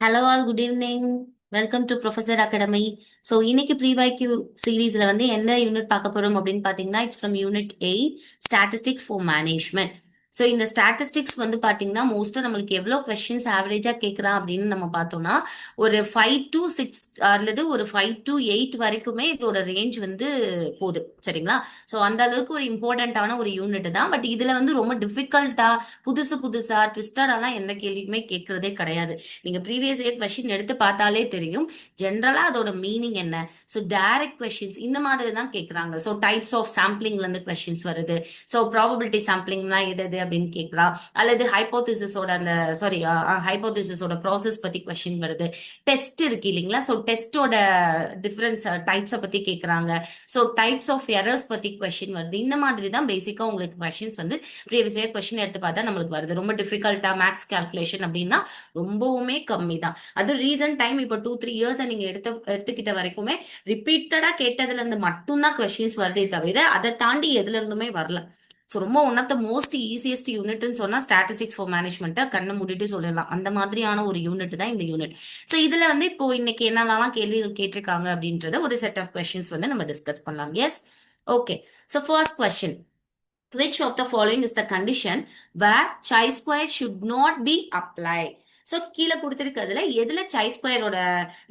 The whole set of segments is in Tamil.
Hello all, good evening. Welcome to professor academy. So இன்னைக்கு ப்ரீவைக்யூ சீரீஸ்ல வந்து என்ன யூனிட் பார்க்க போறோம் அப்படின்னு பார்த்தீங்கன்னா, it's from unit 8, statistics for management. So இந்த ஸ்டாட்டிஸ்டிக்ஸ் வந்து பார்த்தீங்கன்னா மோஸ்ட்டாக நம்மளுக்கு எவ்வளோ கொஸ்டின்ஸ் ஆவரேஜாக கேட்குறான் அப்படின்னு நம்ம பார்த்தோம்னா, ஒரு 5 to 6 அல்லது ஒரு 5 to 8 வரைக்குமே இதோட ரேஞ்ச் வந்து போகுது. சரிங்களா? ஸோ அந்த அளவுக்கு ஒரு இம்பார்ட்டண்ட்டான ஒரு யூனிட் தான். பட் இதுல வந்து ரொம்ப டிஃபிகல்ட்டா புதுசு புதுசா ட்விஸ்டடாலாம் எந்த கேள்வியுமே கேட்கறதே கிடையாது. நீங்க ப்ரீவியஸ் இயர் கொஸ்டின் எடுத்து பார்த்தாலே தெரியும் ஜென்ரலா அதோட மீனிங் என்ன. ஸோ டைரக்ட் கொஸ்டின்ஸ் இந்த மாதிரி தான் கேட்கறாங்க. ஸோ டைப்ஸ் ஆஃப் சாம்பிளிங்ல இருந்து கொஸ்டின்ஸ் வருது. ஸோ ப்ராபபிலிட்டி சாம்பிளிங்னா எது எது அப்படின்னு கேட்கறா, அல்லது ஹைப்போதிசிஸோட அந்த சாரி ஹைப்போதிசிஸோட ப்ராசஸ் பத்தி கொஸ்டின் வருது. டெஸ்ட் இருக்கு இல்லைங்களா? ஸோ டெஸ்டோட டிஃபரன்ஸ் டைப்ஸை பத்தி கேட்கறாங்க. ஸோ டைப்ஸ் ஆஃப் எரர்ஸ் பத்தி கொஸ்டின் வருது. இந்த மாதிரி தான் பேசிக்கா உங்களுக்கு கொஸ்டின்ஸ் வந்து ப்ரீவியஸ் இயர் கொஸ்டின் எடுத்து பார்த்தா நம்மளுக்கு வருது. ரொம்ப டிஃபிகல்ட்டா மேக்ஸ் கால்குலேஷன் அப்படின்னா ரொம்பவுமே கம்மி தான். அது ரீசன்ட் டைம் இப்போ 2-3 இயர்ஸ் நீங்க எடுத்துக்கிட்ட வரைக்குமே ரிப்பீட்டடா கேட்டதுல இருந்து மட்டும்தான் கொஸ்டின்ஸ் வருதே தவிர அதை தாண்டி எதுல இருந்துமே வரல. ஸோ ரொம்ப one of the most easiest யூனிட்னு சொன்னா ஸ்டாட்டிஸ்டிக்ஸ் ஃபார் மேனேஜ்மெண்ட்டை கண்ணை மூடிட்டு சொல்லலாம். அந்த மாதிரியான ஒரு யூனிட் தான் இந்த யூனிட். ஸோ இதுல வந்து இப்போ இன்னைக்கு என்னென்னலாம் கேள்விகள் கேட்டிருக்காங்க அப்படின்றத ஒரு செட் ஆஃப் கொஸ்டின்ஸ் வந்து நம்ம டிஸ்கஸ் பண்ணலாம். Yes, okay. So first question, which of the following is the condition where chi square should not be applied? So கீழே கொடுத்திருக்கிறதுல எதுல சை ஸ்கொயரோட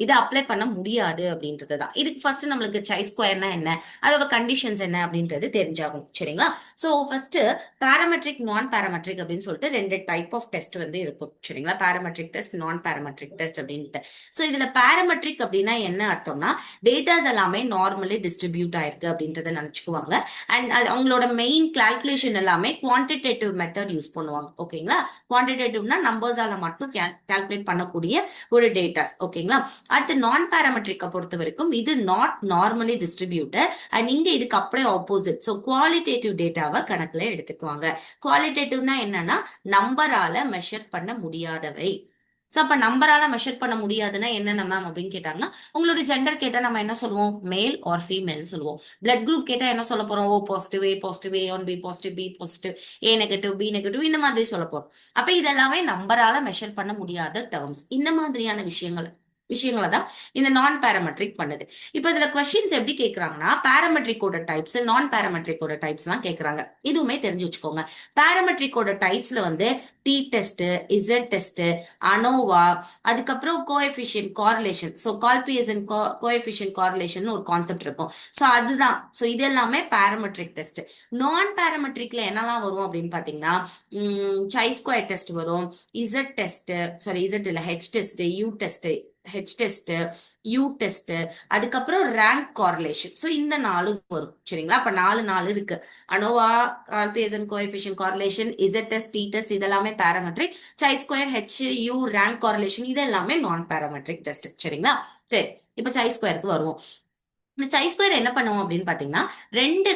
இதை அப்ளை பண்ண முடியாது அப்படின்றது தான். இதுக்கு ஃபர்ஸ்ட் நம்மளுக்கு சை ஸ்கொயர்னா என்ன, அதோட கண்டிஷன்ஸ் என்ன அப்படின்றது தெரிஞ்சாகும். சரிங்களா? ஸோ ஃபர்ஸ்ட் பாராமெட்ரிக் நான் பாராமெட்ரிக் அப்படின்னு சொல்லிட்டு ரெண்டு டைப் ஆஃப் டெஸ்ட் வந்து இருக்கும். சரிங்களா? பாராமெட்ரிக் டெஸ்ட், நான் பாராமெட்ரிக் டெஸ்ட் அப்படின்ட்டு. ஸோ இதுல பாராமெட்ரிக் அப்படின்னா என்ன அர்த்தம்னா, டேட்டாஸ் எல்லாமே நார்மலி டிஸ்ட்ரிபியூட் ஆயிருக்கு அப்படின்றத நினைச்சுக்குவாங்க. அண்ட் அது அவங்களோட மெயின் கால்குலேஷன் எல்லாமே குவான்டிடேட்டிவ் மெத்தட் யூஸ் பண்ணுவாங்க. ஓகேங்களா? குவான்டிடேட்டிவ்னா நம்பர்ஸால மட்டும் கால்குலேட் பண்ணக்கூடிய ஒரு டேட்டாஸ். ஓகேங்களா? அடுத்து நான் பாராமெட்ரிக்கை பொறுத்த வரைக்கும் இது நாட் நார்மலி டிஸ்ட்ரிபியூட்டட் அண்ட் இங்க இதுக்கு அப்படியே ஆப்போசிட். ஸோ குவாலிட்டேட்டிவ் டேட்டாவை கணக்குல எடுத்துக்குவாங்க. குவாலிட்டேட்டிவ்னா என்னன்னா நம்பரால மெஷர் பண்ண முடியாதவை. சோ அப்ப நம்பரால மெஷர் பண்ண முடியாதுன்னா என்னென்ன மேம் அப்படின்னு கேட்டாங்கன்னா, உங்களோட ஜெண்டர் கேட்டா நம்ம என்ன சொல்லுவோம், மேல் ஆர் ஃபீமேல் சொல்லுவோம். பிளட் குரூப் கேட்டா என்ன சொல்ல போறோம், O positive, A positive, A one B positive, B positive, A negative, B negative, இந்த மாதிரி சொல்ல போறோம். அப்ப இதெல்லாமே நம்பரால மெஷர் பண்ண முடியாத டேர்ம்ஸ். இந்த மாதிரியான விஷயங்களை தான் இந்த நான் பாராமெட்ரிக் பண்ணுது. இப்ப இதுல கொஸ்டின்ஸ் எப்படி கேக்குறாங்கன்னா, பாராமெட்ரிக்கோட டைப்ஸ், நான் பாராமெட்ரிக்கோட டைப்ஸ் எல்லாம் கேக்குறாங்க. இதுவுமே தெரிஞ்சு வச்சுக்கோங்க. பாராமெட்ரிக்கோட டைப்ஸ்ல வந்து T test, Z test, ANOVA, அதுக்கப்புறம் coefficient correlation. So Karl Pearson coefficient correlation ஒரு கான்செப்ட் இருக்கும். ஸோ அதுதான். ஸோ இது எல்லாமே பாராமெட்ரிக் டெஸ்ட். நான் பாராமெட்ரிக்ல என்னெல்லாம் வரும் அப்படின்னு பாத்தீங்கன்னா, சை ஸ்கொயர் டெஸ்ட் வரும், இசட் டெஸ்ட், சாரி இசட் இல்ல H test, U test, H test, U test, அதுக்கப்புறம் ரேங்க் கார்லேஷன். ஸோ இந்த 4 வரும். சரிங்களா? அப்ப 4 இருக்கு. ANOVA, Karl Pearson coefficient correlation, Z test, T test இதெல்லாமே parametric. Chi square, H, U, rank correlation இது எல்லாமே நான் பாராமெட்ரிக் டெஸ்ட். சரிங்களா? சரி, இப்ப சை ஸ்கொயருக்கு வருவோம். இந்த சை ஸ்கொயர் என்ன பண்ணுவோம் அப்படின்னு பாத்தீங்கன்னா, ரெண்டு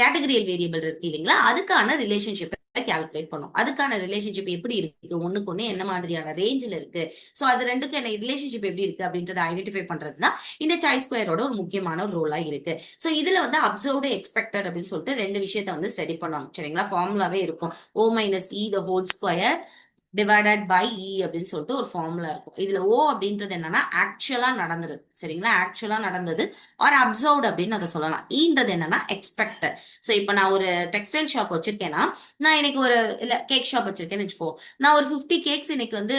கேட்டகரியல் வேரியபிள் இருக்கு இல்லைங்களா, அதுக்கான ரிலேஷன்ஷிப் கால்குலேட் பண்ணும். அதுக்கான ரிலேஷன்ஷிப் எப்படி இருக்கு, ஒண்ணுக்கு ஒண்ணு என்ன மாதிரியான ரேஞ்சில் இருக்கு, சோ அது ரெண்டுக்கு என்ன ரிலேஷன்ஷிப் எப்படி இருக்கு அப்படின்றத ஐடென்டிஃபை பண்றதுதான் இந்த சை ஸ்கொயரோட ஒரு முக்கியமான ஒரு ரோலா இருக்கு. சோ இதுல வந்து அப்சர்வ்டு, எக்ஸ்பெக்டட் அப்படின்னு சொல்லிட்டு ரெண்டு விஷயத்த வந்து ஸ்டடி பண்ணுவாங்க. சரிங்களா? ஃபார்முலாவே இருக்கும். O minus E the whole square divided by E அப்படின்னு சொல்லிட்டு ஒரு ஃபார்முலா இருக்கும். இதுல ஓ அப்படின்றது என்னன்னா ஆக்சுவலா நடந்தது. சரிங்களா? ஆக்சுவலா நடந்தது ஆர் அப்சர்வ்ட் அப்படின்னு அதை சொல்லலாம். ஈன்றது என்னன்னா எக்ஸ்பெக்டட். சோ இப்ப நான் ஒரு டெக்ஸ்டைல் ஷாப் வச்சிருக்கேன்னா, நான் இன்னைக்கு ஒரு இல்ல கேக் ஷாப் வச்சிருக்கேன்னு வச்சுக்கோ, நான் ஒரு 50 கேக்ஸ் இன்னைக்கு வந்து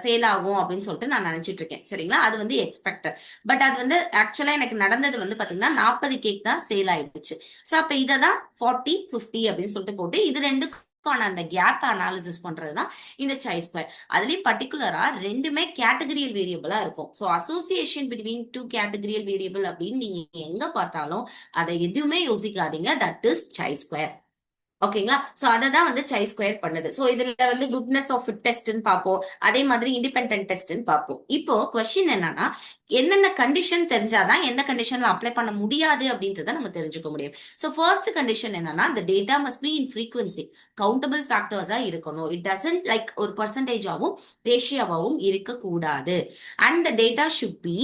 சேல் ஆகும் அப்படின்னு சொல்லிட்டு நான் நினைச்சிட்டு இருக்கேன். சரிங்களா? அது வந்து எக்ஸ்பெக்டட். பட் அது வந்து ஆக்சுவலா எனக்கு நடந்தது வந்து பாத்தீங்கன்னா 40 கேக் தான் சேல் ஆயிடுச்சு. சோ அப்ப இதை தான் 40-50 அப்படின்னு சொல்லிட்டு போட்டு இது ரெண்டு அந்த கேப் அனாலிசிஸ் பண்றதுதான் இந்த சை ஸ்கொயர். அதுலயும் பர்டிகுலரா ரெண்டுமே கேட்டகரியல் வேரியபிளா இருக்கும். So association between two categorical variable அப்படின்னு நீங்க எங்க பார்த்தாலும் அதை எதுவுமே யோசிக்காதீங்க, தட் இஸ் சை ஸ்கொயர். ஓகேங்களா? சோ அததான் வந்து சை ஸ்கொயர் பண்ணுது. சோ இதுல வந்து குட்னஸ் ஆஃப் டெஸ்ட்னு பார்ப்போம், அதே மாதிரி இண்டிபெண்டன்ட் டெஸ்ட்னு பார்ப்போம். இப்போ கொஸ்டின் என்னன்னா, என்னென்ன கண்டிஷன் தெரிஞ்சாதான் எந்த கண்டிஷன்ல அப்ளை பண்ண முடியாது அப்படின்றத நம்ம தெரிஞ்சுக்க முடியும். ஸோ ஃபர்ஸ்ட் கண்டிஷன் என்னன்னா, the data must be in frequency, countable ஃபேக்டர்ஸா இருக்கணும். இட் டசன்ட் லைக் ஒரு பர்சன்டேஜாவும் ரேஷியோவாகவும் இருக்கக்கூடாது. And the data should be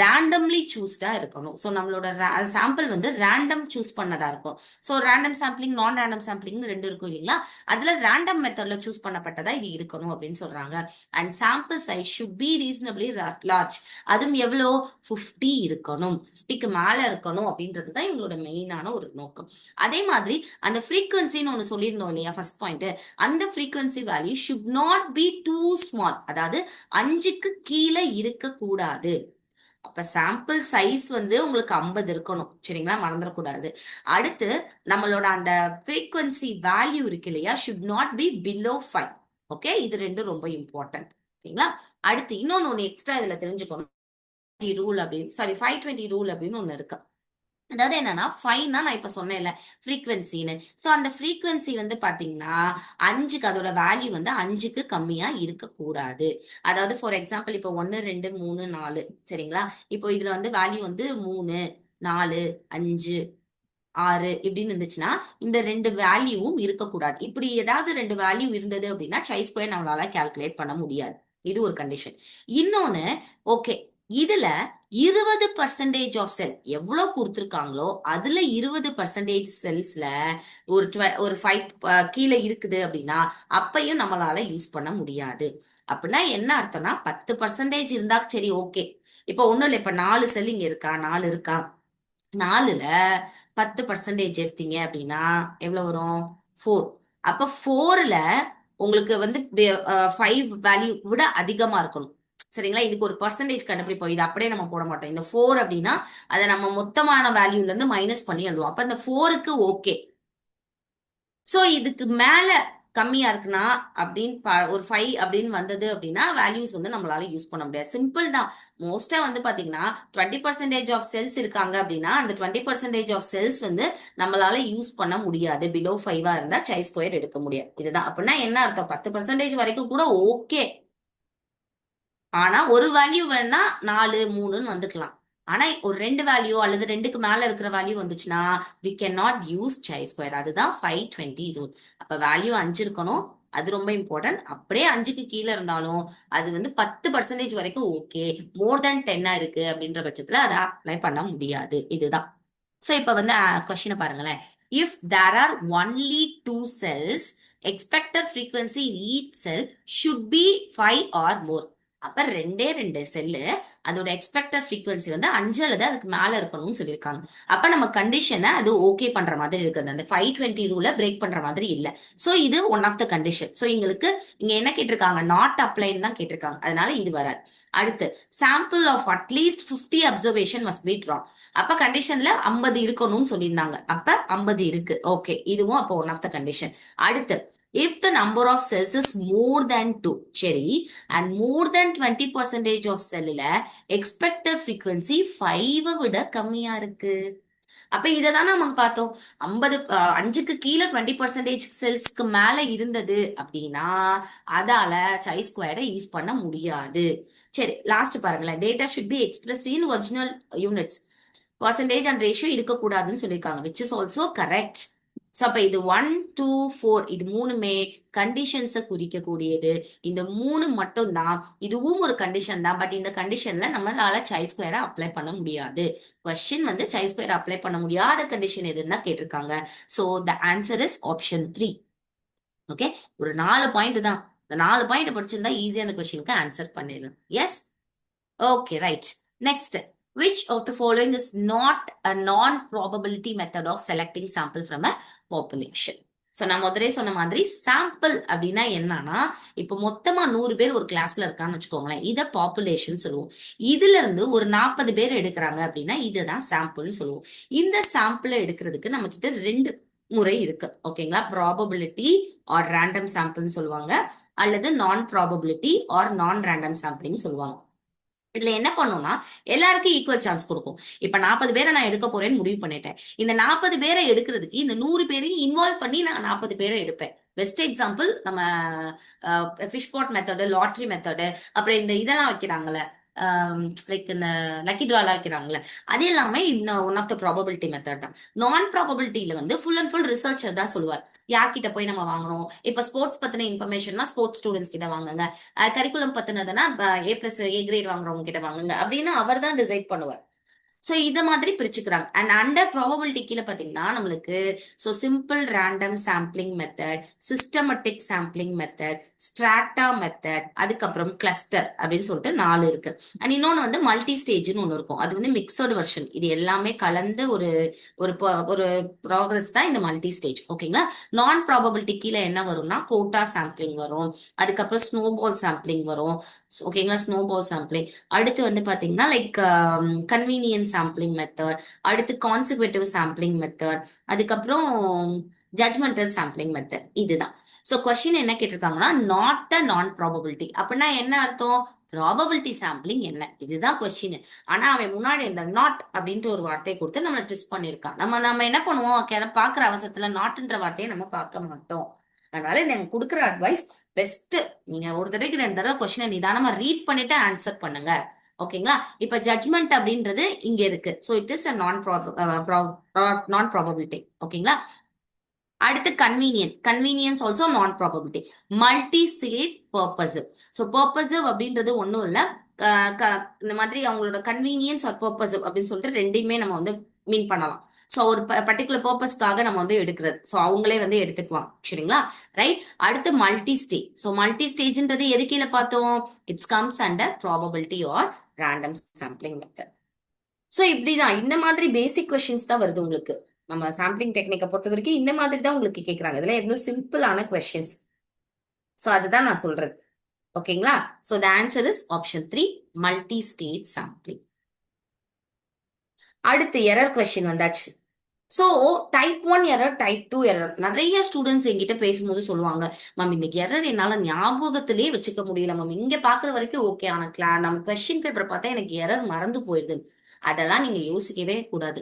randomly சூஸ்டா இருக்கணும். ஸோ நம்மளோட சாம்பிள் வந்து ரேண்டம் சூஸ் பண்ணதா இருக்கும். So random sampling, non random sampling ரெண்டு இருக்கும் இல்லைங்களா? அதுல ரேண்டம் மெத்தட்ல சூஸ் பண்ணப்பட்டதா இது இருக்கணும் அப்படின்னு சொல்றாங்க. And sample size should be reasonably large, அதுவும் எவ்வளோ 50 இருக்கணும், 50க்கு மேல இருக்கணும் அப்படின்றது தான் இவங்களோட மெயினான ஒரு நோக்கம். அதே மாதிரி அந்த ஃப்ரீக்வன்சின்னு ஒன்று சொல்லியிருந்தோம் இல்லையா ஃபர்ஸ்ட் பாயிண்ட், அந்த frequency value should not be too small, அதாவது 5க்கு கீழே இருக்கக்கூடாது. அப்ப சாம்பிள் சைஸ் வந்து உங்களுக்கு 50 இருக்கணும், சரிங்களா, மறந்துடக்கூடாது. அடுத்து நம்மளோட அந்த ஃப்ரீக்வன்சி வேல்யூ இருக்கு இல்லையா, should not B below 5. Okay, இது ரெண்டும் ரொம்ப இம்பார்ட்டன்ட், சரிங்களா. அடுத்து இன்னொன்னு எக்ஸ்ட்ரா இதுல தெரிஞ்சுக்கணும், ரூல் அப்படின்னு, சாரி 520 ரூல் அப்படின்னு ஒண்ணு இருக்கு. அதாவது என்னன்னா, ஃபைவ்னா நான் இப்ப சொன்னேன்ல ஃப்ரீக்வன்சின்னு. ஸோ அந்த ஃப்ரீக்வன்சி வந்து பாத்தீங்கன்னா 5க்கு அதோட வேல்யூ வந்து 5க்கு கம்மியா இருக்கக்கூடாது. அதாவது ஃபார் எக்ஸாம்பிள் இப்போ 1 2 3 4, சரிங்களா. இப்போ இதுல வந்து வேல்யூ வந்து 3 4 5 6 இப்படின்னு இருந்துச்சுன்னா இந்த ரெண்டு வேல்யூவும் இருக்கக்கூடாது. இப்படி ஏதாவது ரெண்டு வேல்யூ இருந்தது அப்படின்னா சை ஸ்கொயர் நம்மளால கால்குலேட் பண்ண முடியாது. இது ஒரு கண்டிஷன். இன்னொன்னு, ஓகே, இதுல 20% ஆஃப் செல் எவ்வளவு கொடுத்துருக்காங்களோ அதுல 20% செல்ஸ்ல ஒரு 5 கீழே இருக்குது அப்படின்னா அப்பையும் நம்மளால யூஸ் பண்ண முடியாது. அப்படின்னா என்ன அர்த்தம்னா, 10% இருந்தா சரி, ஓகே. இப்ப ஒண்ணும் இல்லை, இப்ப 4 செல் இங்க இருக்கா, 4 இருக்கா, 4ல 10% எடுத்தீங்க அப்படின்னா எவ்வளவு வரும், 4. அப்ப 4ல உங்களுக்கு வந்து 5 வேல்யூ விட அதிகமா இருக்கணும், சரிங்களா. இதுக்கு ஒரு பர்சன்டேஜ் கண்டுபிடிப்போம், இது அப்படியே நம்ம போட மாட்டோம். இந்த 4 அப்படின்னா அதை நம்ம மொத்தமான வேல்யூல இருந்து மைனஸ் பண்ணி எழுதுவோம். அப்ப இந்த 4க்கு ஓகே. சோ இதுக்கு மேல கம்மியா இருக்குன்னா அப்படின்னு ஒரு 5 அப்படின்னு வந்தது அப்படின்னா வேல்யூஸ் வந்து நம்மளால யூஸ் பண்ண முடியாது. சிம்பிள் தான். மோஸ்டா வந்து பாத்தீங்கன்னா 20% ஆஃப் செல்ஸ் இருக்காங்க அப்படின்னா அந்த 20% ஆஃப் செல்ஸ் வந்து நம்மளால யூஸ் பண்ண முடியாது. பிலோ 5 இருந்தா சை ஸ்கொயர் எடுக்க முடியாது. இதுதான். அப்படின்னா என்ன அர்த்தம், 10% வரைக்கும் கூட ஓகே. ஆனா ஒரு வேல்யூ வேணா 4 3ன்னு வந்துக்கலாம். ஆனா ஒரு ரெண்டு வேல்யூ அல்லது ரெண்டுக்கு மேல இருக்கிற வேல்யூ வந்துச்சுன்னா we cannot use chi square. அதுதான் 520 ரூல். அப்ப வேல்யூ 5 இருக்கணும், அது ரொம்ப இம்பார்ட்டன்ட். அப்படியே 5க்கு கீழே இருந்தாலும் அது வந்து 10% வரைக்கும் ஓகே. மோர் தென் 10 இருக்கு அப்படின்ற பட்சத்துல அதை அப்ளை பண்ண முடியாது. இதுதான். சோ இப்ப வந்து கொஸ்டினை பாருங்களேன். If there are only 2 cells, expected frequency in each cell should be 5 or more. அப்ப ரெண்டே ரெண்டு செல்லு அதோட எக்ஸ்பெக்டட் ஃப்ரீக்வன்சி வந்து 5 அல்லது அதுக்கு மேல இருக்கணும்னு சொல்லியிருக்காங்க. அப்ப நம்ம கண்டிஷனை அது ஓகே பண்ற மாதிரி இருக்குது. அந்த 520 ரூலை பிரேக் பண்ற மாதிரி இல்ல. சோ இது one of the condition. So எங்களுக்கு இங்க என்ன கேட்டிருக்காங்க, நாட் அப்ளைன்னு தான் கேட்டிருக்காங்க. அதனால இது வராது. அடுத்து, sample of at least 50 observation must be drawn. அப்ப கண்டிஷன்ல 50 இருக்கணும்னு சொல்லியிருந்தாங்க. அப்ப 50 இருக்கு, ஓகே. இதுவும் அப்போ ஒன் ஆஃப் த கண்டிஷன். அடுத்து, if the number of cells is more than 2, சரி, and more than 20% of cellல expected frequency 5 விட கம்மியா இருக்கு. அப்ப இததான் நம்ம பார்த்தோம். 5க்கு கீழே 20% செல்ஸ்க்கு மேல இருந்தது அப்படின்னா அதால சை ஸ்கொயரை யூஸ் பண்ண முடியாது. சரி, லாஸ்ட் பாருங்களேன். Data should B expressed in original units, percentage and ratio இருக்கக்கூடாதுன்னு சொல்லியிருக்காங்க, which is also correct. So அப்ப இது 1 2 4 இது மூணுமே கண்டிஷன்ஸை குறிக்கக்கூடியது. இந்த 3 மட்டும் தான், இதுவும் ஒரு கண்டிஷன் தான். பட் இந்த கண்டிஷன்ல நம்மளால சை ஸ்கொயரை அப்ளை பண்ண முடியாது. கொஸ்டின் வந்து சை ஸ்கொயர் அப்ளை பண்ண முடியாத கண்டிஷன் எதுன்னு தான் கேட்டிருக்காங்க. So the answer is option 3. Okay, ஒரு 4 பாயிண்ட் தான். இந்த 4 பாயிண்ட் படிச்சிருந்தா ஈஸியா அந்த கொஸ்டினுக்கு ஆன்சர் பண்ணிடலாம். Yes, okay, right. Next, which of the following is not a non-probability method of selecting sample from a population? So நான் முதலே சொன்ன மாதிரி சாம்பிள் அப்படின்னா என்னன்னா, இப்ப மொத்தமா 100 பேர் ஒரு கிளாஸ்ல இருக்கான்னு வச்சுக்கோங்களேன், இத பாப்புலேஷன் சொல்லுவோம். இதுல இருந்து ஒரு 40 பேர் எடுக்கிறாங்க அப்படின்னா இதுதான் சாம்பிள்னு சொல்லுவோம். இந்த சாம்பிளை எடுக்கிறதுக்கு நம்ம கிட்ட 2 முறை இருக்கு, ஓகேங்களா. ப்ராபபிலிட்டி ஆர் ரேண்டம் சாம்பிள்னு சொல்லுவாங்க, அல்லது நான் ப்ராபபிலிட்டி ஆர் நான் ரேண்டம் சாம்பிளிங் சொல்லுவாங்க. இதுல என்ன பண்ணும்னா எல்லாருக்கும் ஈக்குவல் சான்ஸ் கொடுக்கும். இப்ப 40 பேரை நான் எடுக்க போறேன்னு முடிவு பண்ணிட்டேன். இந்த 40 பேரை எடுக்கிறதுக்கு இந்த 100 பேரையும் இன்வால்வ் பண்ணி நான் 40 பேரை எடுப்பேன். பெஸ்ட் எக்ஸாம்பிள் நம்ம ஃபிஷ் பாட் மெத்தடு, லாட்ரி மெத்தடு, அப்புறம் இந்த இதெல்லாம் வைக்கிறாங்கல்ல, லைக் இந்த லக்கி ட்ராலாம் வைக்கிறாங்கல்ல, அது எல்லாமே இன்னும் one of the probability method தான். நான் ப்ராபபிலிட்டியில வந்து ஃபுல் அண்ட் ஃபுல் ரிசர்ச்சர் தான் சொல்லுவார் யார்கிட்ட போய் நம்ம வாங்கணும். இப்ப ஸ்போர்ட்ஸ் பத்தின இன்ஃபர்மேஷன்னா ஸ்போர்ட்ஸ் ஸ்டூடெண்ட்ஸ் கிட்ட வாங்குங்க, கரிக்குலம் பத்தினதுன்னா A+ A கிரேட் வாங்குறவங்க கிட்ட வாங்குங்க அப்படின்னு அவர் தான் டிசைட் பண்ணுவார். சோ இத மாதிரி பிரிச்சுக்கிறாங்க. அண்ட் அண்டர் ப்ராபபிலிட்டி கீழே பாத்தீங்கன்னா நம்மளுக்கு so simple random sampling method, systematic sampling method, strata method, அதுக்கப்புறம் கிளஸ்டர் அப்படின்னு சொல்லிட்டு 4 இருக்கு. அண்ட் இன்னொன்னு வந்து மல்டி ஸ்டேஜ்னு ஒன்று இருக்கும். அது வந்து மிக்சடு வெர்ஷன். இது எல்லாமே கலந்து ஒரு ஒரு ஒரு ப்ராக்ரஸ் தான் இந்த மல்டி ஸ்டேஜ். ஓகேங்களா. நான் ப்ராபபிலிட்டி கீழே என்ன வரும்னா கோட்டா சாம்பிளிங் வரும், அதுக்கப்புறம் ஸ்னோபால் சாம்பிளிங் வரும். ஓகேங்களா. Snowball sampling. அடுத்து வந்து பாத்தீங்கன்னா லைக் கன்வீனியன்ஸ் சாம்பிளிங் மெத்தட், அடுத்து கான்சிக்யூட்டிவ் சாம்பிளிங் மெத்தட், அதுக்கப்புறம் ஜட்மெண்டல் சாம்பிளிங் மெத்தட். இதுதான். சோ கொஸ்டின் என்ன கேட்டிருக்காங்கன்னா நாட் அ நான் ப்ராபபிலிட்டி. அப்படின்னா என்ன அர்த்தம்? ப்ராபபிலிட்டி சாம்பிளிங் என்ன, இதுதான் கொஸ்டின். ஆனா அவன் முன்னாடி இந்த நாட் அப்படின்ட்டு ஒரு வார்த்தையை கொடுத்து நம்ம ட்விஸ்ட் பண்ணிருக்கான். நம்ம என்ன பண்ணுவோம், பாக்குற அவசரத்துல நாட்ன்ற வார்த்தையை நம்ம பார்க்க மாட்டோம். அதனால நீங்க கொடுக்குற அட்வைஸ் பெஸ்ட், நீங்க ஒரு தடவைக்கு 2 தடவை கொஸ்டினை நிதானமா ரீட் பண்ணிட்டு ஆன்சர் பண்ணுங்க. ஓகேங்களா. இப்ப ஜட்மெண்ட் அப்படின்றது இங்க இருக்கு. சோ இட் இஸ் அ நான் ப்ராபபிலிட்டி. ஓகேங்களா. அடுத்து கன்வீனியன்ஸ் ஆல்சோ நான் probability. Multi stage purposive. So purposive அப்படின்றது ஒண்ணும் இல்ல, இந்த மாதிரி அவங்களோட கன்வீனியன்ஸ் ஆர் பர்பசிவ் அப்படின்னு சொல்லிட்டு ரெண்டையுமே நம்ம வந்து மீன் பண்ணலாம். ஸோ ஒரு பர்டிகுலர் பர்பஸ்க்காக நம்ம வந்து எடுக்கிறது. ஸோ அவங்களே வந்து எடுத்துக்குவாங்க. சரிங்களா. ரைட். அடுத்து மல்டி ஸ்டேஜ். ஸோ மல்டி ஸ்டேஜ்ன்றது எது கீழே பார்த்தோம்? It's comes under probability or random sampling method. So இப்படிதான் இந்த மாதிரி பேசிக் கொஸ்டின்ஸ் தான் வருது உங்களுக்கு. நம்ம சாம்பிளிங் டெக்னிக்கை பொறுத்த வரைக்கும் இந்த மாதிரி தான் உங்களுக்கு கேட்கறாங்க. இதெல்லாம் எவ்வளவு சிம்பிளான கொஸ்டின்ஸ். ஸோ அதுதான் நான் சொல்றது. ஓகேங்களா. So the answer is option 3, multi stage sampling. அடுத்து எரர் கொஸ்டின் வந்தாச்சு. So type 1 error, type 2 error. நிறைய ஸ்டூடெண்ட்ஸ் என்கிட்ட பேசும்போது சொல்லுவாங்க, மேம் இந்த எரர் என்னால ஞாபகத்திலேயே வச்சுக்க முடியல மேம், இங்க பாக்குற வரைக்கும் ஓகே, ஆனா நம்ம கொஸ்டின் பேப்பர் பார்த்தா எனக்கு எரர் மறந்து போயிருது. அதெல்லாம் நீங்க யோசிக்கவே கூடாது.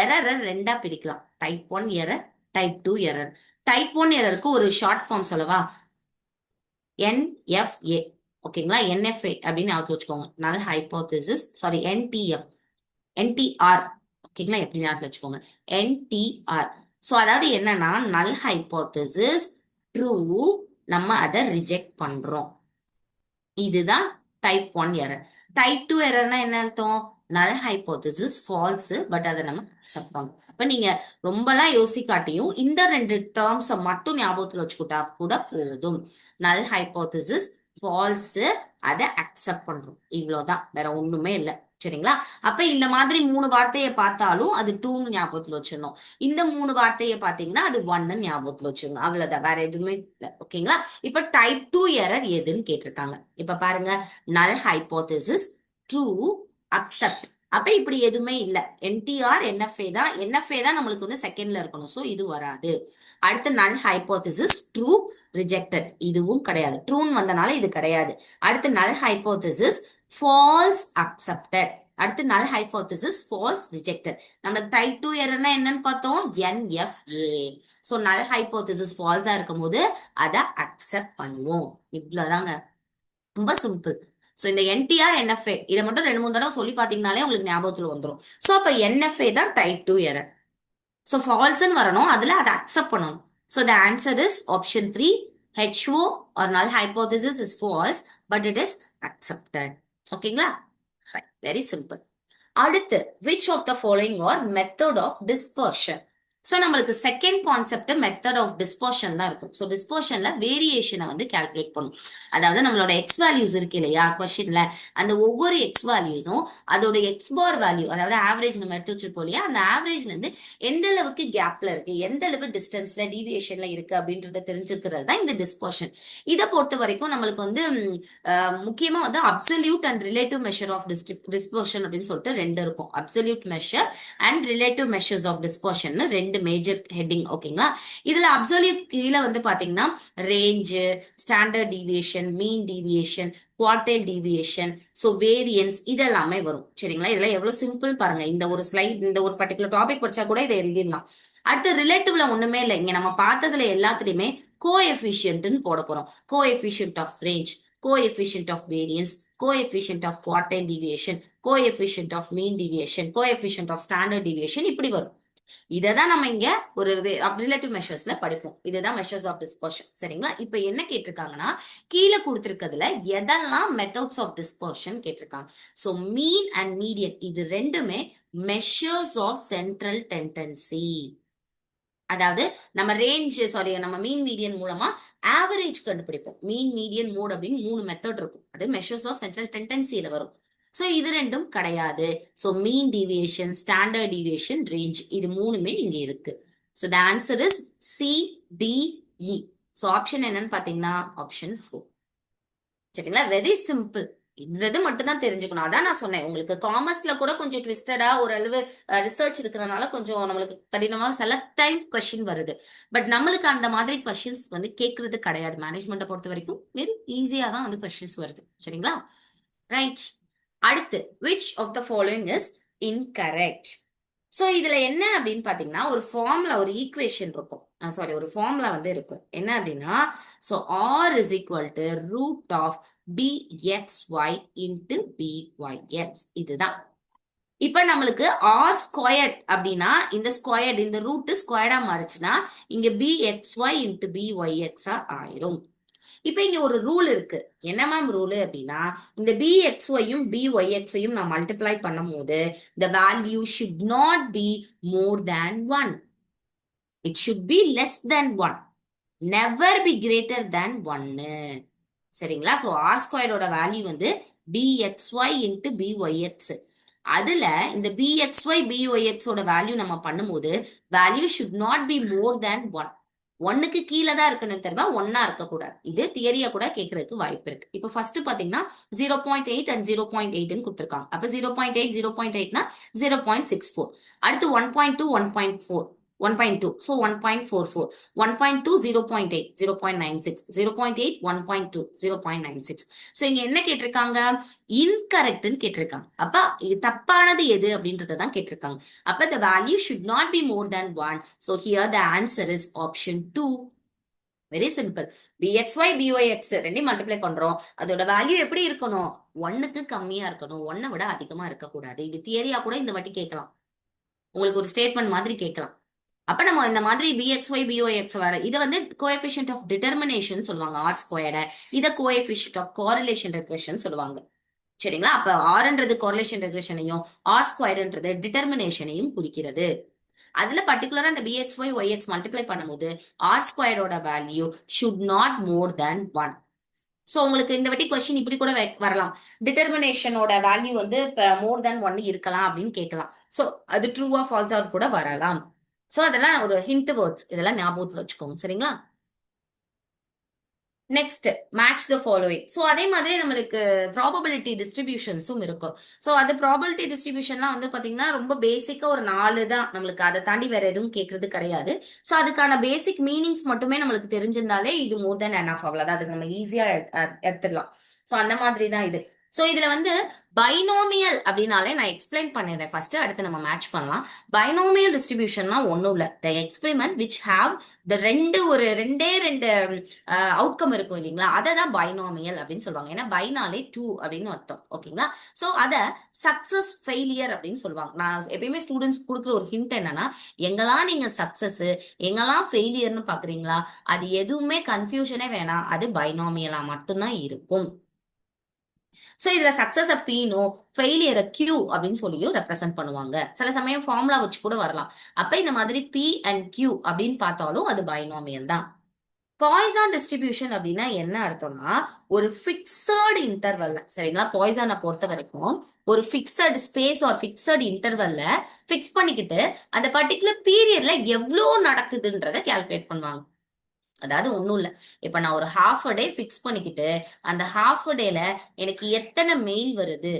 எரரை 2ஆ பிரிக்கலாம். Type 1 error, type 2 error. Type 1 எரருக்கு ஒரு ஷார்ட் ஃபார்ம் சொல்லவா? NFA. ஓகேங்களா. NFA அப்படின்னு ஞாபகம் வச்சுக்கோங்க. Null hypothesis, sorry NTR. ஓகேங்களா. எப்படி ஞாபகம் வச்சுக்கோங்க, NTR. சோ அதாவது என்னன்னா நல் ஹைபோதேசிஸ் ட்ரூ, நம்ம அதை ரிஜெக்ட் பண்றோம். இதுதான் டைப் 1 எரர். டைப் 2 எரர்னா என்ன அர்த்தம்? நல் ஹைபோதேசிஸ் ஃபால்ஸ், பட் அதை நம்ம அக்செப்ட் பண்றோம். அப்ப நீங்க ரொம்பலாம் யோசிக்காட்டியும் இந்த 2 டேர்ம்ஸை மட்டும் ஞாபகத்துல வச்சுக்கிட்டா கூட போதும். நல் ஹைபோதேசிஸ் ஃபால்ஸ், அதை அக்செப்ட் பண்றோம். இவ்வளவுதான், வேற ஒண்ணுமே இல்லை. சரிங்களா. அப்ப இந்த மாதிரி 3 வார்த்தையை பார்த்தாலும் அது 2ன்னு ஞாபகத்துல வச்சிடணும். இந்த 3 வார்த்தையை பாத்தீங்கன்னா அது 1ன்னு ஞாபகத்துல வச்சிடணும். அவ்வளவுதான், வேற எதுவுமே இல்லை. ஓகேங்களா. இப்ப டைப் 2 எரர் எதுன்னு கேட்டிருக்காங்க. இப்ப பாருங்க, நல் ஹைபோதேசிஸ் ட்ரூ, அக்செப்ட். அப்ப இப்படி எதுவுமே இல்ல. NTR NFA தான். NFA தான் நம்மளுக்கு வந்து செகண்ட்ல இருக்கணும். சோ இது வராது. அடுத்து நல் ஹைபோதேசிஸ் ட்ரூ, ரிஜெக்டட். இதுவும் கிடையாது. ட்ரூன்னு வந்தனால இது கிடையாது. அடுத்து நல் ஹைபோதேசிஸ் ஃபால்ஸ், அக்செப்டட். அடுத்து நல் ஹைபோதேசிஸ் ஃபால்ஸ், ரிஜெக்டட். நம்மளுக்கு டைப் 2 எரர்னா என்னன்னு பார்த்தோம்? NFA. சோ நல் ஹைபோதேசிஸ் ஃபால்ஸா இருக்கும் போது அதை அக்செப்ட் பண்ணுவோம். இவ்வளவுதாங்க, ரொம்ப சிம்பிள். சோ இந்த NTR NFA இதை மட்டும் 2-3 தடவை சொல்லி பாத்தீங்கன்னாலே உங்களுக்கு ஞாபகத்துல வந்துடும். சோ அப்ப NFA தான் டைப் 2 எரர். சோ ஃபால்ஸ்ன்னு வரணும், அதுல அதை அக்செப்ட் பண்ணணும். So the answer is option 3, HO or null hypothesis is false but it is accepted. ஓகேங்களா. Very simple. அடுத்து which of the following are method of dispersion? So நம்மளுக்கு second concept method of dispersion தான் இருக்கும். ஸோ டிஸ்பர்ஷன்ல வேரியேஷனை வந்து கால்குலேட் பண்ணும். அதாவது நம்மளோட எக்ஸ் வேல்யூஸ் இருக்கு இல்லையா கொஸ்டின்ல, அந்த ஒவ்வொரு எக்ஸ் வேல்யூஸும் அதோட எக்ஸ் பார் வேல்யூ, அதாவது ஆவரேஜ் நம்ம எடுத்து வச்சிருப்போம் இல்லையா, அந்த ஆவரேஜ்ல இருந்து எந்த அளவுக்கு கேப்ல இருக்கு, எந்த அளவு டிஸ்டன்ஸ்ல டீவியேஷன்ல இருக்கு அப்படின்றத தெரிஞ்சுக்கிறது தான் இந்த டிஸ்பர்ஷன். இதை பொறுத்த வரைக்கும் நம்மளுக்கு வந்து முக்கியமா வந்து absolute and relative measure of dispersion அப்படின்னு சொல்லிட்டு 2 இருக்கும். Absolute measure and relative measures of dispersion 2 major heading. ஓகேங்களா. இதுல அப்சல்யூட் கீழே வந்து பாத்தீங்கன்னா range, standard deviation, mean deviation, quartile deviation, so variance, இதெல்லாமே வரும். சரிங்களா. இதெல்லாம் எவ்வளவு சிம்பிள் பாருங்க. இந்த ஒரு ஸ்லைட், இந்த ஒரு பர்டிகுலர் டாபிக் படிச்சா கூட இதை எழுதிடலாம். அடுத்து ரிலேட்டிவ்ல ஒண்ணுமே இல்லை. இங்க நம்ம பார்த்ததுல எல்லாத்துலயுமே கோஎஃபிஷியன்ட்னு போட போறோம். Coefficient of range, coefficient of variance, coefficient of quartile deviation, coefficient of mean deviation, coefficient of standard deviation, இப்படி வரும். இததான் நம்ம இங்க ஒரு ரிலேட்டிவ் மெஷர்ஸ்ல படிப்போம். இதுதான் மெஷர்ஸ் ஆஃப் டிஸ்பர்ஷன். சரிங்களா? இப்ப என்ன கேட்டிருக்காங்கன்னா, கீழே கொடுத்திருக்கிறதுல எதெல்லாம் மெத்தட்ஸ் ஆஃப் டிஸ்பர்ஷன் கேட்டிருக்காங்க. சோ மீன் அண்ட் மீடியன் இது ரெண்டுமே மெஷர்ஸ் ஆஃப் சென்ட்ரல் டெண்டன்சி. அதாவது நம்ம நம்ம மீன் மீடியன் மூலமா ஆவரேஜ் கண்டுபிடிப்போம். மீன் மீடியன் மோட் அப்படின்னு 3 மெத்தட் இருக்கும். அது மெஷர்ஸ் ஆஃப் சென்ட்ரல் டெண்டன்சியில வரும். சோ இது ரெண்டும் கிடையாது. சோ மீன் டிவியேஷன், ஸ்டாண்டர்ட் டிவியேஷன், ரேஞ்ச் இது 3மே இங்க இருக்கு. So the answer is CDE. So option என்னன்னு பாத்தீங்கன்னா ஆப்ஷன் 4. சரிங்களா? Very simple. இது மட்டும் தான் தெரிஞ்சுக்கணும். அதான் நான் சொன்னேன் உங்களுக்கு காமர்ஸ்ல கூட கொஞ்சம் ட்விஸ்டடா ஓரளவு ரிசர்ச் இருக்கிறனால கொஞ்சம் நம்மளுக்கு கடினமா செலக்ட் டைம் கொஸ்டின் வருது. பட் நம்மளுக்கு அந்த மாதிரி கொஸ்டின்ஸ் வந்து கேட்கறது கிடையாது. மேனேஜ்மெண்ட்டை பொறுத்த வரைக்கும் வெரி ஈஸியா தான் வந்து கொஸ்டின்ஸ் வருது. சரிங்களா? ரைட். அடுத்து which of the following is incorrect? So இதுல என்ன அப்படின்னு பாத்தீங்கன்னா ஒரு ஃபார்முலா, ஒரு ஈக்குவேஷன் இருக்கும். ஒரு ஃபார்முலா வந்து இருக்கும். என்ன அப்படின்னா so r is equal to root of bxy into byx. இதுதான். இப்ப நம்மளுக்கு r ஸ்கொயர்ட் அப்படின்னா இந்த ஸ்கொயர்ட், இந்த ரூட் ஸ்கொயர்டா மாறுச்சுன்னா இங்க bxy into byx ஆயிரும். இப்ப இங்க ஒரு ரூல் இருக்கு. என்ன மேம் ரூல் அப்படின்னா இந்த bxyயும் byxையும் நான் மல்டிப்ளை பண்ணும் போது the value should not be more than 1. It should be less than 1. Never be greater than 1. சரிங்களா? சோ r ஸ்கொயரோட வேல்யூ வந்து bxy into byx. அதுல இந்த bxy byx ஓட வேல்யூ நம்ம பண்ணும்போது value should not be more than 1. 1க்கு கீழே தான் இருக்கணும் தவிர 1ஆ இருக்கக்கூடாது. இது தியரியா கூட கேட்கறதுக்கு வாய்ப்பு இருக்கு. இப்போ ஃபர்ஸ்ட் பாத்தீங்கன்னா 0.8 அண்ட் 0.8 கொடுத்திருக்காங்க. அப்ப 0.8 0.8னா 0.64. அடுத்து 1.2 1.4 1.2 so 1.44 1.2 0.8 0.96 0.8 1.2 0.96. சோ இங்க என்ன கேட்டிருக்காங்க? இன்கரெக்ட்னு கேட்டிருக்காங்க. அப்ப இது தப்பானது எது அப்படின்றத தான் கேட்டிருக்காங்க. அப்ப the value should not be more than 1. So here the answer is option 2. Very simple. bxy byx ரெண்டையும் மல்டிப்ளை பண்றோம். அதோட வேல்யூ எப்படி இருக்கணும்? 1க்கு கம்மியா இருக்கணும். 1 விட அதிகமா இருக்கக்கூடாது. இது தியரியா கூட இந்த வாட்டி கேட்கலாம். உங்களுக்கு ஒரு ஸ்டேட்மெண்ட் மாதிரி கேட்கலாம். அப்ப நம்ம இந்த மாதிரி bxy byx வர இதை வந்து கோஎஃபிஷியன்ட் ஆஃப் டிட்டர்மினேஷன் சொல்லுவாங்க r ஸ்கொயர்ட. இதை கோஎஃபிஷியன்ட் ஆஃப் கோரிலேஷன் ரெக்ரெஷன் சொல்லுவாங்க. சரிங்களா? அப்ப rன்றது கோரிலேஷன் ரெக்ரெஷனையும் r ஸ்கொயர்ன்றது டிட்டர்மினேஷனையும் குறிக்கிறது. அதுல பர்டிகுலரா இந்த bxy yx மல்டிப்ளை பண்ணும்போது r ஸ்கொயரோட value should not more than 1. So உங்களுக்கு இந்த வாட்டி கொஸ்டின் இப்படி கூட வரலாம். டிட்டர்மினேஷனோட வேல்யூ வந்து இப்ப மோர் தேன் 1 இருக்கலாம் அப்படின்னு கேட்கலாம். சோ அது ட்ரூவா ஃபால்ஸா கூட வரலாம். சோ அதெல்லாம் ஒரு ஹிண்ட் வேர்ட்ஸ், இதெல்லாம் ஞாபகத்துல வச்சுக்கோங்க. சரிங்களா? Next match the following. So அதே மாதிரி நம்மளுக்கு ப்ராபபிலிட்டி டிஸ்ட்ரிபியூஷன்ஸும் இருக்கும். ஸோ அது ப்ராபபிலிட்டி டிஸ்ட்ரிபியூஷன்லாம் வந்து பார்த்தீங்கன்னா ரொம்ப பேசிக்காக ஒரு 4 தான் நம்மளுக்கு. அதை தாண்டி வேற எதுவும் கேட்கறது கிடையாது. ஸோ அதுக்கான பேசிக் மீனிங்ஸ் மட்டுமே நம்மளுக்கு தெரிஞ்சிருந்தாலே இது மோர் தென் எனஃப். அவ்வளோதான். அதுக்கு நம்ம ஈஸியா எடுத்துடலாம். ஸோ அந்த மாதிரி தான் இது. சோ இதுல வந்து பைனோமியல் அப்படின்னாலே நான் எக்ஸ்பிளைன் பண்ணிடுறேன் ஃபர்ஸ்ட், அடுத்து நம்ம மேட்ச் பண்ணலாம். பைனோமியல் டிஸ்ட்ரிபியூஷன்லாம் ஒன்றும் இல்லை. த எக்ஸ்பெரிமெண்ட் விச் ஹாவ் த ரெண்டே ரெண்டு அவுட்கம் இருக்கும் இல்லைங்களா, அதை தான் பைனோமியல் அப்படின்னு சொல்லுவாங்க. ஏன்னா பைனாலே 2 அப்படின்னு அர்த்தம். ஓகேங்களா? ஸோ அதை சக்சஸ் ஃபெயிலியர் அப்படின்னு சொல்லுவாங்க. நான் எப்பயுமே ஸ்டூடெண்ட்ஸ் கொடுக்குற ஒரு ஹிண்ட் என்னன்னா, எங்கெல்லாம் நீங்க சக்சஸ் எங்கெல்லாம் ஃபெயிலியர்னு பாக்குறீங்களா, அது எதுவுமே கன்ஃபியூஷனே வேணாம், அது பைனோமியலா மட்டும்தான் இருக்கும். சோ இதுல சக்சஸ் பீனோ ஃபெயிலியரை கியூ அப்படின்னு சொல்லியும் ரெப்ரசென்ட் பண்ணுவாங்க. சில சமயம் ஃபார்முலா வச்சு கூட வரலாம். அப்ப இந்த மாதிரி பி அண்ட் கியூ அப்படின்னு பார்த்தாலும் அது பைனோமியல் தான். பாய்சான் டிஸ்ட்ரிபியூஷன் அப்படின்னா என்ன அர்த்தம்னா, ஒரு பிக்சர்டு இன்டர்வல்ல, சரிங்களா, பாய்சானை பொறுத்த வரைக்கும் ஒரு pictured space R pictured இன்டர்வல்ல fix பண்ணிக்கிட்டு அந்த பர்டிகுலர் பீரியட்ல எவ்வளவு நடக்குதுன்றத கால்குலேட் பண்ணுவாங்க. அதாவது ஒண்ணும் இல்ல, இப்ப நான் ஒரு ஹாஃப் அ டே பிக்ஸ் பண்ணிக்கிட்டு அந்த ஹாஃப் அ டேல எனக்கு எத்தனை மெயில் வருது,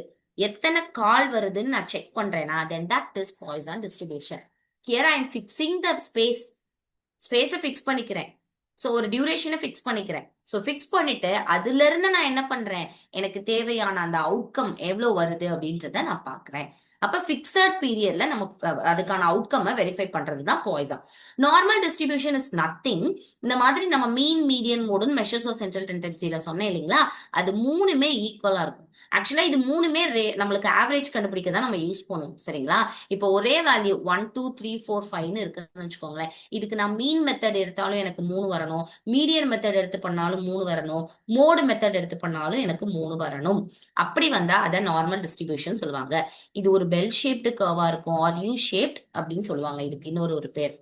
எத்தனை கால் வருதுன்னு நான் செக் பண்றேன்னா then that is Poisson distribution. Here I am fixing the ஸ்பேஸை ஃபிக்ஸ் பண்ணிக்கிறேன். ஸோ ஒரு டியூரேஷனை ஃபிக்ஸ் பண்ணிக்கிறேன். ஸோ ஃபிக்ஸ் பண்ணிட்டு அதுல இருந்து நான் என்ன பண்றேன், எனக்கு தேவையான அந்த அவுட்கம் எவ்வளவு வருது அப்படின்றத நான் பாக்குறேன். அப்ப பிக்சட் பீரியட்ல நம்ம அதுக்கான அவுட்கம் வெரிஃபை பண்றதுதான் Poisson. Normal distribution is nothing. இந்த மாதிரி நம்ம மீன், மீடியன், மோடுன்னு மெஷர்ஸ் ஆஃப் சென்ட்ரல் டெண்டன்சில சொன்னேன் இல்லைங்களா, அது மூணுமே ஈக்குவலா இருக்கும். ஆக்சுவலா இது மூணுமே நம்மளுக்கு ஆவரேஜ் கண்டுபிடிக்க தான் நம்ம யூஸ் பண்ணுவோம். சரிங்களா, இப்போ ஒரே வேல்யூ 1 2 3 4 5ன்னு இருக்குன்னு வச்சுக்கோங்களேன். இதுக்கு நான் மீன் மெத்தட் எடுத்தாலும் எனக்கு 3 வரணும், மீடியன் மெத்தட் எடுத்து பண்ணாலும் 3 வரணும், மோடு மெத்தட் எடுத்து பண்ணாலும் எனக்கு 3 வரணும். அப்படி வந்தா அதை நார்மல் டிஸ்ட்ரிபியூஷன் சொல்லுவாங்க. இது ஒரு பெல் ஷேப்டு கர்வா இருக்கும், ஆர் யூ ஷேப்ட் அப்படின்னு சொல்லுவாங்க. இதுக்கு இன்னொரு பேர்.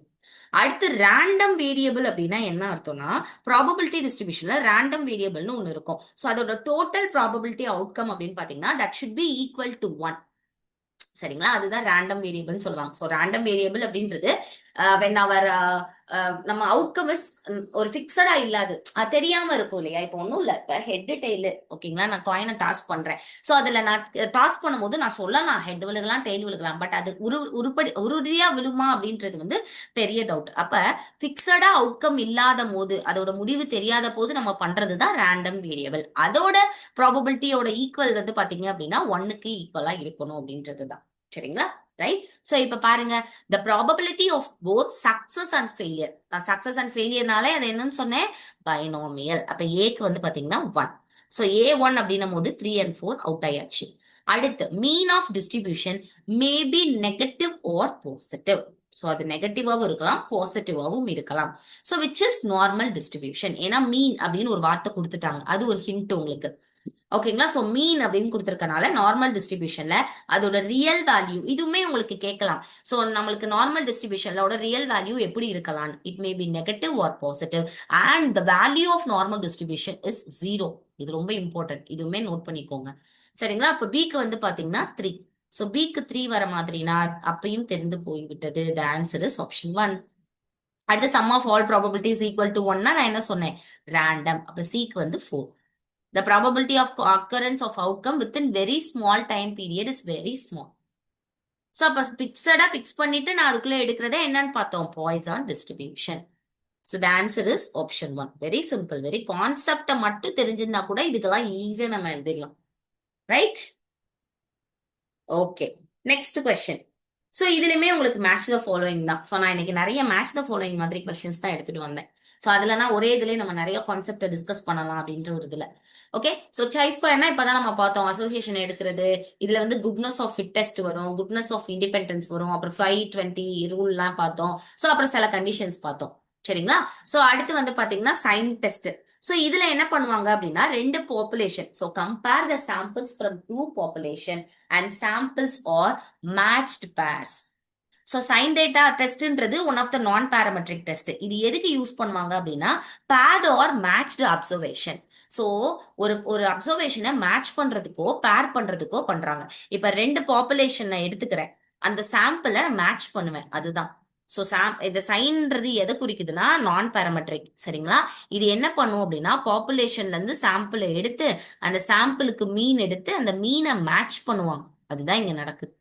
அடுத்து ரேண்டம் வேரியபிள் அப்படின்னா என்ன அர்த்தம்னா, ப்ராபபிலிட்டி டிஸ்ட்ரிபியூஷன்ல ரேண்டம் வேரியபிள்னு ஒன்னு இருக்கும். ஸோ அதோட டோட்டல் ப்ராபபிலிட்டி அவுட்கம் அப்படின்னு பாத்தீங்கன்னா that should be equal to 1. சரிங்களா, அதுதான் ரேண்டம் வேரியபிள் சொல்லுவாங்க. ஸோ ரேண்டம் வேரியபிள் அப்படின்றது வென் அவர் நம்ம அவுட்கம் இஸ் ஒரு பிக்சடா இல்லாது, அது தெரியாம இருக்கும் இல்லையா. இப்போ ஒன்றும் இல்லை, இப்போ ஹெட் டெய்லு ஓகேங்களா, நான் காயினை டாஸ் பண்றேன். ஸோ அதுல நான் டாஸ் பண்ணும்போது நான் சொல்லலாம் ஹெட் விழுகலாம், டெய்ல் விழுகலாம், பட் அது உறுதியா விழுமா அப்படின்றது வந்து பெரிய டவுட். அப்ப பிக்சடா அவுட்கம் இல்லாத போது, அதோட முடிவு தெரியாத போது நம்ம பண்றதுதான் ரேண்டம் வேரியபிள். அதோட ப்ராபபிலிட்டியோட ஈக்குவல் வந்து பாத்தீங்க அப்படின்னா 1க்கு ஈக்குவலா இருக்கணும் அப்படின்றதுதான். சரிங்களா, ரைட். சோ இப்ப பாருங்க, the probability of both success and failure. நான் சக்சஸ் அண்ட் ஃபெயிலியர்னாலே அது என்னன்னு சொன்னேன், பைனோமியல். அப்ப ஏக்கு வந்து பாத்தீங்கன்னா 1. சோ A1 அப்படின்னும் போது 3 and 4 அவுட் ஆயாச்சு. அடுத்து mean of distribution may be negative or positive. So அது நெகட்டிவாகவும் இருக்கலாம், பாசிட்டிவாகவும் இருக்கலாம். So which is normal distribution. ஏன்னா மீன் அப்படின்னு ஒரு வார்த்தை கொடுத்துட்டாங்க, அது ஒரு ஹிண்ட் உங்களுக்கு. ஓகேங்களா, சோ மீன் அப்படின்னு கொடுத்திருக்கனால நார்மல் டிஸ்ட்ரிபியூஷன்ல அதோட ரியல் வேல்யூ இதுவுமே உங்களுக்கு கேட்கலாம். சோ நம்மளுக்கு நார்மல் டிஸ்ட்ரிபியூஷன்ல ரியல் வேல்யூ எப்படி இருக்கலாம், it may be negative or positive and the value of normal distribution is 0. இது ரொம்ப இம்பார்ட்டன்ட், இதுவுமே நோட் பண்ணிக்கோங்க. சரிங்களா, அப்ப பிக்கு வந்து பாத்தீங்கன்னா 3. சோ பிக்கு 3 வர மாதிரினா அப்பயும் தெரிந்து போய்விட்டது. The answer is option 1. அடுத்து sum of all probabilities equal to 1னா நான் என்ன சொன்னேன், ரேண்டம். அப்ப சிக்கு வந்து 4. The probability of occurrence of outcome within very small time period is very small. So, அப்ப பிக்ஸடா பிக்ஸ் பண்ணிட்டு நான் அதுக்குள்ள எடுக்கிறதே என்னன்னு பார்த்தோம், Poisson distribution. So, the answer is option 1. Very simple, very concept மட்டும் தெரிஞ்சிருந்தா கூட இதுக்கெல்லாம் ஈஸியா நம்ம எழுதிடலாம். Right, okay. Next question. So இதுலயுமே உங்களுக்கு மேட்ச் த ஃபாலோயிங் தான். ஸோ நான் இன்னைக்கு நிறைய மேட்ச் த ஃபாலோயிங் மாதிரி கொஸ்டின்ஸ் தான் எடுத்துட்டு வந்தேன். ஸோ அதுலனா ஒரே இதுலயே நம்ம நிறைய கான்செப்டை டிஸ்கஸ் பண்ணலாம் அப்படின்ற ஒரு இதுல. ஓகே, ஸோ சாய்ஸ் ஸ்கொயர்னா இப்பதான் நம்ம பார்த்தோம், அசோசியேஷன் எடுக்கிறது. இதுல வந்து குட்னஸ் ஆஃப் ஃபிட்டஸ்ட் வரும், குட்னஸ் ஆஃப் இண்டிபெண்டன்ஸ் வரும், அப்புறம் 520 ரூல்லாம் பார்த்தோம். ஸோ அப்புறம் சில கண்டிஷன்ஸ் பார்த்தோம். சரிங்களா, ஸோ அடுத்து வந்து பாத்தீங்கன்னா சைன் டெஸ்ட். ஸோ இதுல என்ன பண்ணுவாங்க அப்படின்னா, ரெண்டு population. So compare the samples from 2 population and samples are matched pairs. So sign data டெஸ்ட்ன்றது one of the non parametric test. இது எதுக்கு யூஸ் பண்ணுவாங்க அப்படின்னா, paired are matched observation. So ஒரு அப்சர்வேஷனை மேட்ச் பண்றதுக்கோ பேர் பண்றதுக்கோ பண்றாங்க. இப்ப 2 பாப்புலேஷனை எடுத்துக்கிறேன், அந்த சாம்பிளை மேட்ச் பண்ணுவேன், அதுதான். ஸோ இந்த சைன்றது எதை குறிக்குதுன்னா நான் பேராமெட்ரிக். சரிங்களா, இது என்ன பண்ணும் அப்படின்னா, பாப்புலேஷன்ல இருந்து சாம்பிளை எடுத்து அந்த சாம்பிளுக்கு மீன் எடுத்து அந்த மீனை மேட்ச் பண்ணுவாங்க. அதுதான் இங்க நடக்குது.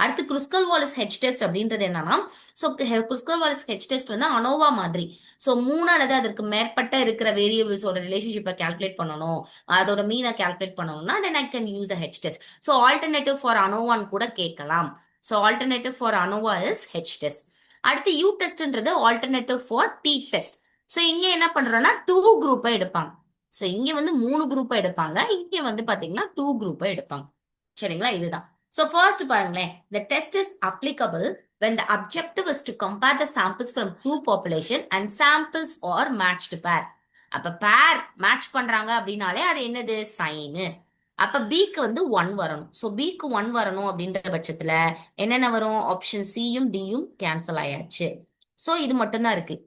அடுத்து குருஸ்கல் வாலிஸ் ஹெச் டெஸ்ட் அப்படின்றது என்னன்னா, ஸோ குருஸ்கல் வாலிஸ் ஹெச் டெஸ்ட் வந்து அனோவா மாதிரி. ஸோ 3 அல்லது அதற்கு மேற்பட்ட இருக்கிற வேரியபிள்ஸோட ரிலேஷன்ஷிப்பை கால்குலேட் பண்ணணும், அதோட மீனை கால்குலேட் பண்ணணும்னா then I can use a H test. So alternative for அனோவான்னு கூட கேட்கலாம். So alternative for ANOVA is H test. அடுத்து யூ டெஸ்ட்ன்றது alternative for T test. So இங்க என்ன பண்றோம்னா 2 குரூப்பை எடுப்பாங்க. ஸோ இங்க வந்து 3 குரூப்பை எடுப்பாங்க, இங்க வந்து பாத்தீங்கன்னா 2 குரூப்பை எடுப்பாங்க. சரிங்களா, இதுதான். So first பாருங்களேன், the test is applicable when the objective is to compare the samples from 2 population and samples are matched pair. அப்ப pair match பண்றாங்க அப்படின்னாலே அது என்னது, சைனு. அப்ப பிக்கு வந்து 1 வரணும். ஸோ பிக்கு 1 வரணும் அப்படின்ற பட்சத்துல என்னென்ன வரும், ஆப்ஷன் சியும் டியும் கேன்சல் ஆயாச்சு. ஸோ இது மட்டும்தான் இருக்கு.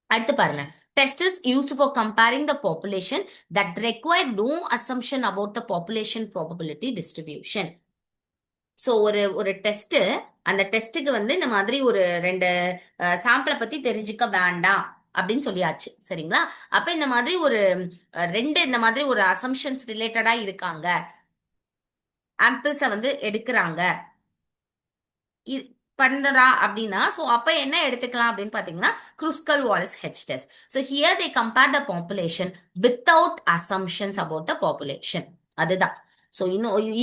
அடுத்து பாருங்க, test is used for comparing the population that require no assumption about the population probability distribution. So ஒரு டெஸ்ட், அந்த டெஸ்ட்டுக்கு வந்து இந்த மாதிரி ஒரு 2 சாம்பிளை பத்தி தெரிஞ்சுக்க வேண்டாம் அப்படின்னு சொல்லியாச்சு. சரிங்களா, அப்ப இந்த மாதிரி ஒரு 2 இந்த மாதிரி ஒரு அசம்ஷன்ஸ் ரிலேட்டடா இருக்காங்க, ஆம்பிள்ஸை வந்து எடுக்கிறாங்க பண்றா அப்படின்னா, ஸோ அப்ப என்ன எடுத்துக்கலாம் அப்படின்னு பாத்தீங்கன்னா, Kruskal Wallis H test. So here they compare the population without assumptions about the population. அதுதான். ஸோ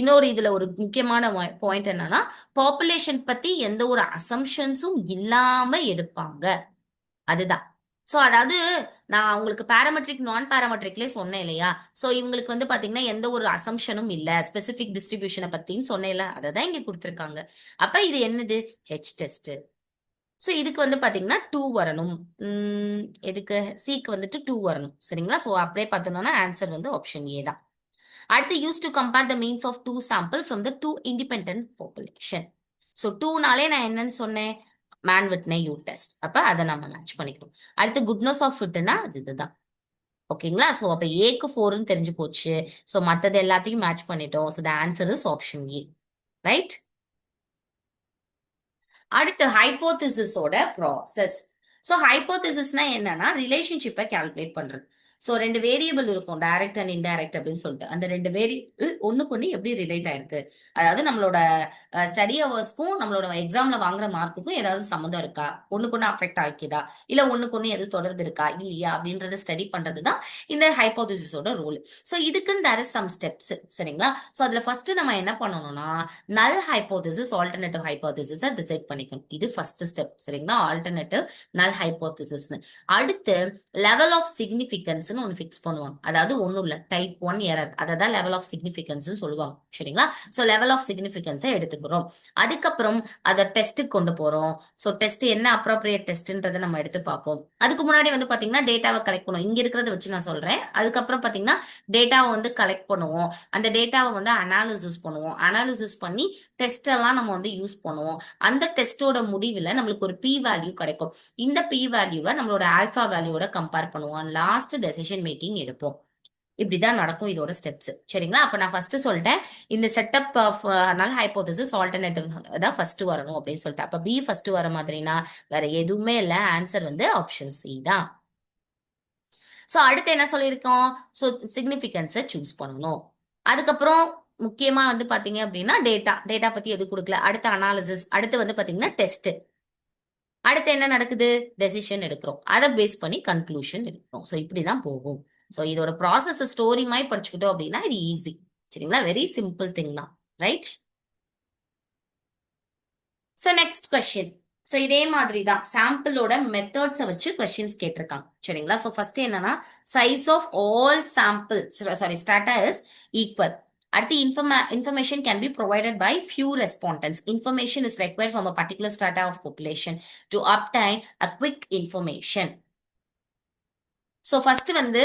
இன்னொரு இதுல ஒரு முக்கியமான பாயிண்ட் என்னன்னா, பாப்புலேஷன் பத்தி எந்த ஒரு அசம்ஷன்ஸும் இல்லாம எடுப்பாங்க. அதுதான். சோ அதாவது நான் உங்களுக்கு பாராமெட்ரிக் நான் பாராமெட்ரிக்லயே சொன்னேன் இல்லையா? சோ இவங்களுக்கு வந்து பாத்தீங்கன்னா எந்த ஒரு அசம்ஷனும் இல்ல, ஸ்பெசிபிக் டிஸ்ட்ரிபியூஷனை பத்தின்னு சொன்னேன்ல, அதை தான் இங்க கொடுத்துருக்காங்க. அப்ப இது என்னது? H test. சோ இதுக்கு வந்து பாத்தீங்கன்னா 2 வரணும். எதுக்கு? சிக்கு வந்துட்டு 2 வரணும். சரிங்களா? சோ அப்படியே பார்த்தோம்னா ஆன்சர் வந்து ஆப்ஷன் ஏ தான். அடுத்து use to compare the means of 2 sample from the 2 independent population. So 2நாலே நான் என்னன்னு சொன்னேன்? Mann Whitney U test. அப்ப அதை நம்ம மேட்ச் பண்ணிக்கணும். அடுத்து குட்னஸ் ஆஃப் ஃபிட்னா அது இதுதான். ஓகேங்களா? ஸோ அப்ப ஏக்கு 4ன்னு தெரிஞ்சு போச்சு. ஸோ மற்றது எல்லாத்தையும் மேட்ச் பண்ணிட்டோம். So the answer is option A. Right? அடுத்து ஹைப்போதிசிஸோட ப்ராசஸ். ஸோ ஹைப்போதிசிஸ்னா என்னன்னா ரிலேஷன்ஷிப்பை கால்குலேட் பண்றது. ஸோ 2 வேரியபிள் இருக்கும், டைரக்ட் அண்ட் இன்டைரக்ட் அப்படின்னு சொல்லிட்டு. அந்த 2 வேரியபிள் ஒண்ணுக்கு ஒண்ணு எப்படி ரிலேட் ஆயிருக்கு, அதாவது நம்மளோட ஸ்டடி ஹவர்ஸ்க்கும் நம்மளோட எக்ஸாம்ல வாங்குற மார்க்குக்கும் ஏதாவது சம்மந்தம் இருக்கா, ஒண்ணுக்கு ஒண்ணு அஃபெக்ட் ஆகிக்குதா, இல்ல ஒண்ணுக்கு ஒண்ணு எது தொடர்பு இருக்கா இல்லையா அப்படின்றத ஸ்டடி பண்றதுதான் இந்த ஹைப்போதிசிஸோட ரூல். ஸோ இதுக்குன்னு தேர் இஸ் சம் ஸ்டெப்ஸ். சரிங்களா? ஸோ அதுல ஃபர்ஸ்ட் நம்ம என்ன பண்ணணும்னா நல் ஹைப்போதிசிஸ் ஆல்டர்னேட்டிவ் ஹைப்போதிசிஸை டிசைட் பண்ணிக்கணும். இது ஃபர்ஸ்ட் ஸ்டெப். சரிங்களா? ஆல்டர்னேட்டிவ் நல் ஹைப்போதிசிஸ்னு. அடுத்து லெவல் ஆஃப் சிக்னிபிகன்ஸ் ஒன்னு ஃபிக்ஸ் பண்ணுவாங்க. அதாவது ஒண்ணும் இல்ல, டைப் 1 எரர், அதை தான் லெவல் ஆஃப் சிக்னிபிகன்ஸ் சொல்லுவாங்க. சரிங்களா? சோ லெவல் ஆஃப் சிக்னிபிகன்ஸை எடுத்துக்கிறோம். அதுக்கப்புறம் அதை டெஸ்ட்டுக்கு கொண்டு போறோம். சோ டெஸ்ட் என்ன அப்ரோப்ரியேட் டெஸ்ட்ன்றதை நம்ம எடுத்து பார்ப்போம். அதுக்கு முன்னாடி வந்து பாத்தீங்கன்னா டேட்டாவை கலெக்ட் பண்ணுவோம். இங்க இருக்கிறத வச்சு நான் சொல்றேன். அதுக்கப்புறம் பாத்தீங்கன்னா டேட்டாவை வந்து கலெக்ட் பண்ணுவோம். அந்த டேட்டாவை வந்து அனாலிசிஸ் பண்ணுவோம். அனாலிசிஸ் பண்ணி டெஸ்ட் எல்லாம் நம்ம வந்து யூஸ் பண்ணுவோம். அந்த டெஸ்டோட முடிவுல நம்மளுக்கு ஒரு பி வேல்யூ கிடைக்கும். இந்த பி வேல்யூவை நம்மளோட ஆல்பா வேல்யூவோட கம்பேர் பண்ணுவோம். லாஸ்ட் டெசிஷன் மேக்கிங் எடுப்போம். இப்படிதான் நடக்கும் இதோட ஸ்டெப்ஸ். சரிங்களா? அப்ப நான் ஃபர்ஸ்ட் சொல்லிட்டேன், இந்த செட்டப் ஆஃப் நல் ஹைப்போதிசிஸ் ஆல்டர்னேட்டிவ் தான் ஃபர்ஸ்ட் வரணும் அப்படின்னு சொல்லிட்டு. அப்ப பி ஃபர்ஸ்ட் வர மாதிரினா வேற எதுவுமே இல்ல, ஆன்சர் வந்து ஆப்ஷன் சி தான். சோ அடுத்து என்ன சொல்லியிருக்கோம்? சோ சிக்னிபிகன்ஸை சூஸ் பண்ணணும். அதுக்கப்புறம் முக்கியமா வந்து பாத்தீங்க அப்படின்னா டேட்டா பத்தி எது கொடுக்கல. அடுத்து அனாலிசிஸ், அடுத்து வந்து பாத்தீங்கன்னா டெஸ்ட், அடுத்து என்ன நடக்குது? டெசிஷன் எடுக்கிறோம். அதை பேஸ் பண்ணி கன்க்ளூஷன் எடுக்கிறோம். ஸோ இப்படிதான் போகும். ஸோ இதோட ப்ராசஸ் ஸ்டோரி மாதிரி படிச்சுக்கிட்டோம் அப்படின்னா இது ஈஸி. சரிங்களா? வெரி சிம்பிள் திங் தான். Right? So next question. So இதே மாதிரி தான் சாம்பிளோட மெத்தட்ஸை வச்சு கொஸ்டின்ஸ் கேட்டிருக்காங்க. சரிங்களா? ஸோ ஃபர்ஸ்ட் என்னன்னா size of all sample strata is equal. அடுத்து information can be provided by few respondents. Information is required from a particular strata of population to obtain a quick information. So first வந்து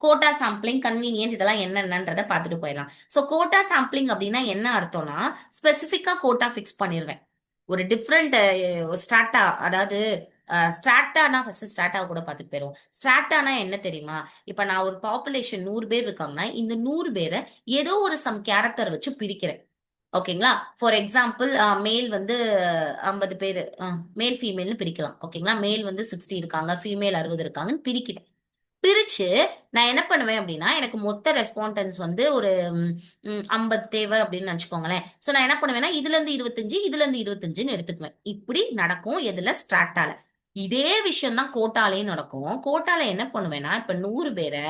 கோட்டா சாம்பிளிங், கன்வீனியன்ட், இதெல்லாம் என்னென்னன்றதை பார்த்துட்டு போயிடலாம். ஸோ கோட்டா சாம்பிளிங் அப்படின்னா என்ன அர்த்தம்னா ஸ்பெசிஃபிக்கா கோட்டா ஃபிக்ஸ் பண்ணிடுவேன். ஒரு டிஃப்ரெண்ட் ஸ்டாட்டா, அதாவது ஸ்டாட்டானா ஃபர்ஸ்ட் ஸ்டாட்டாவை கூட பார்த்துட்டு போயிடும். ஸ்டாட்டானா என்ன தெரியுமா? இப்ப நான் ஒரு பாப்புலேஷன் 100 பேர் இருக்காங்கன்னா இந்த 100 பேரை ஏதோ ஒரு சம் கேரக்டர் வச்சு பிரிக்கிறேன். ஓகேங்களா? ஃபார் எக்ஸாம்பிள் மேல் வந்து 50 பேர், மேல் ஃபீமேல்னு பிரிக்கலாம். ஓகேங்களா? மேல் வந்து 60 இருக்காங்க, ஃபீமேல் 60 இருக்காங்கன்னு பிரிக்கிறேன். பிரிச்சு நான் என்ன பண்ணுவேன் அப்படின்னா எனக்கு மொத்த ரெஸ்பாண்டன்ஸ் வந்து ஒரு 50 தேவை அப்படின்னு நினைச்சுக்கோங்களேன். சோ நான் என்ன பண்ணுவேன்னா இதுல இருந்து 25, இதுல இருந்து 25ன்னு எடுத்துக்குவேன். இப்படி நடக்கும் எதுல? ஸ்ட்ராட்டால. இதே விஷயம் தான் கோட்டாலையும் நடக்கும். கோட்டால என்ன பண்ணுவேன்னா இப்ப 100 பேரை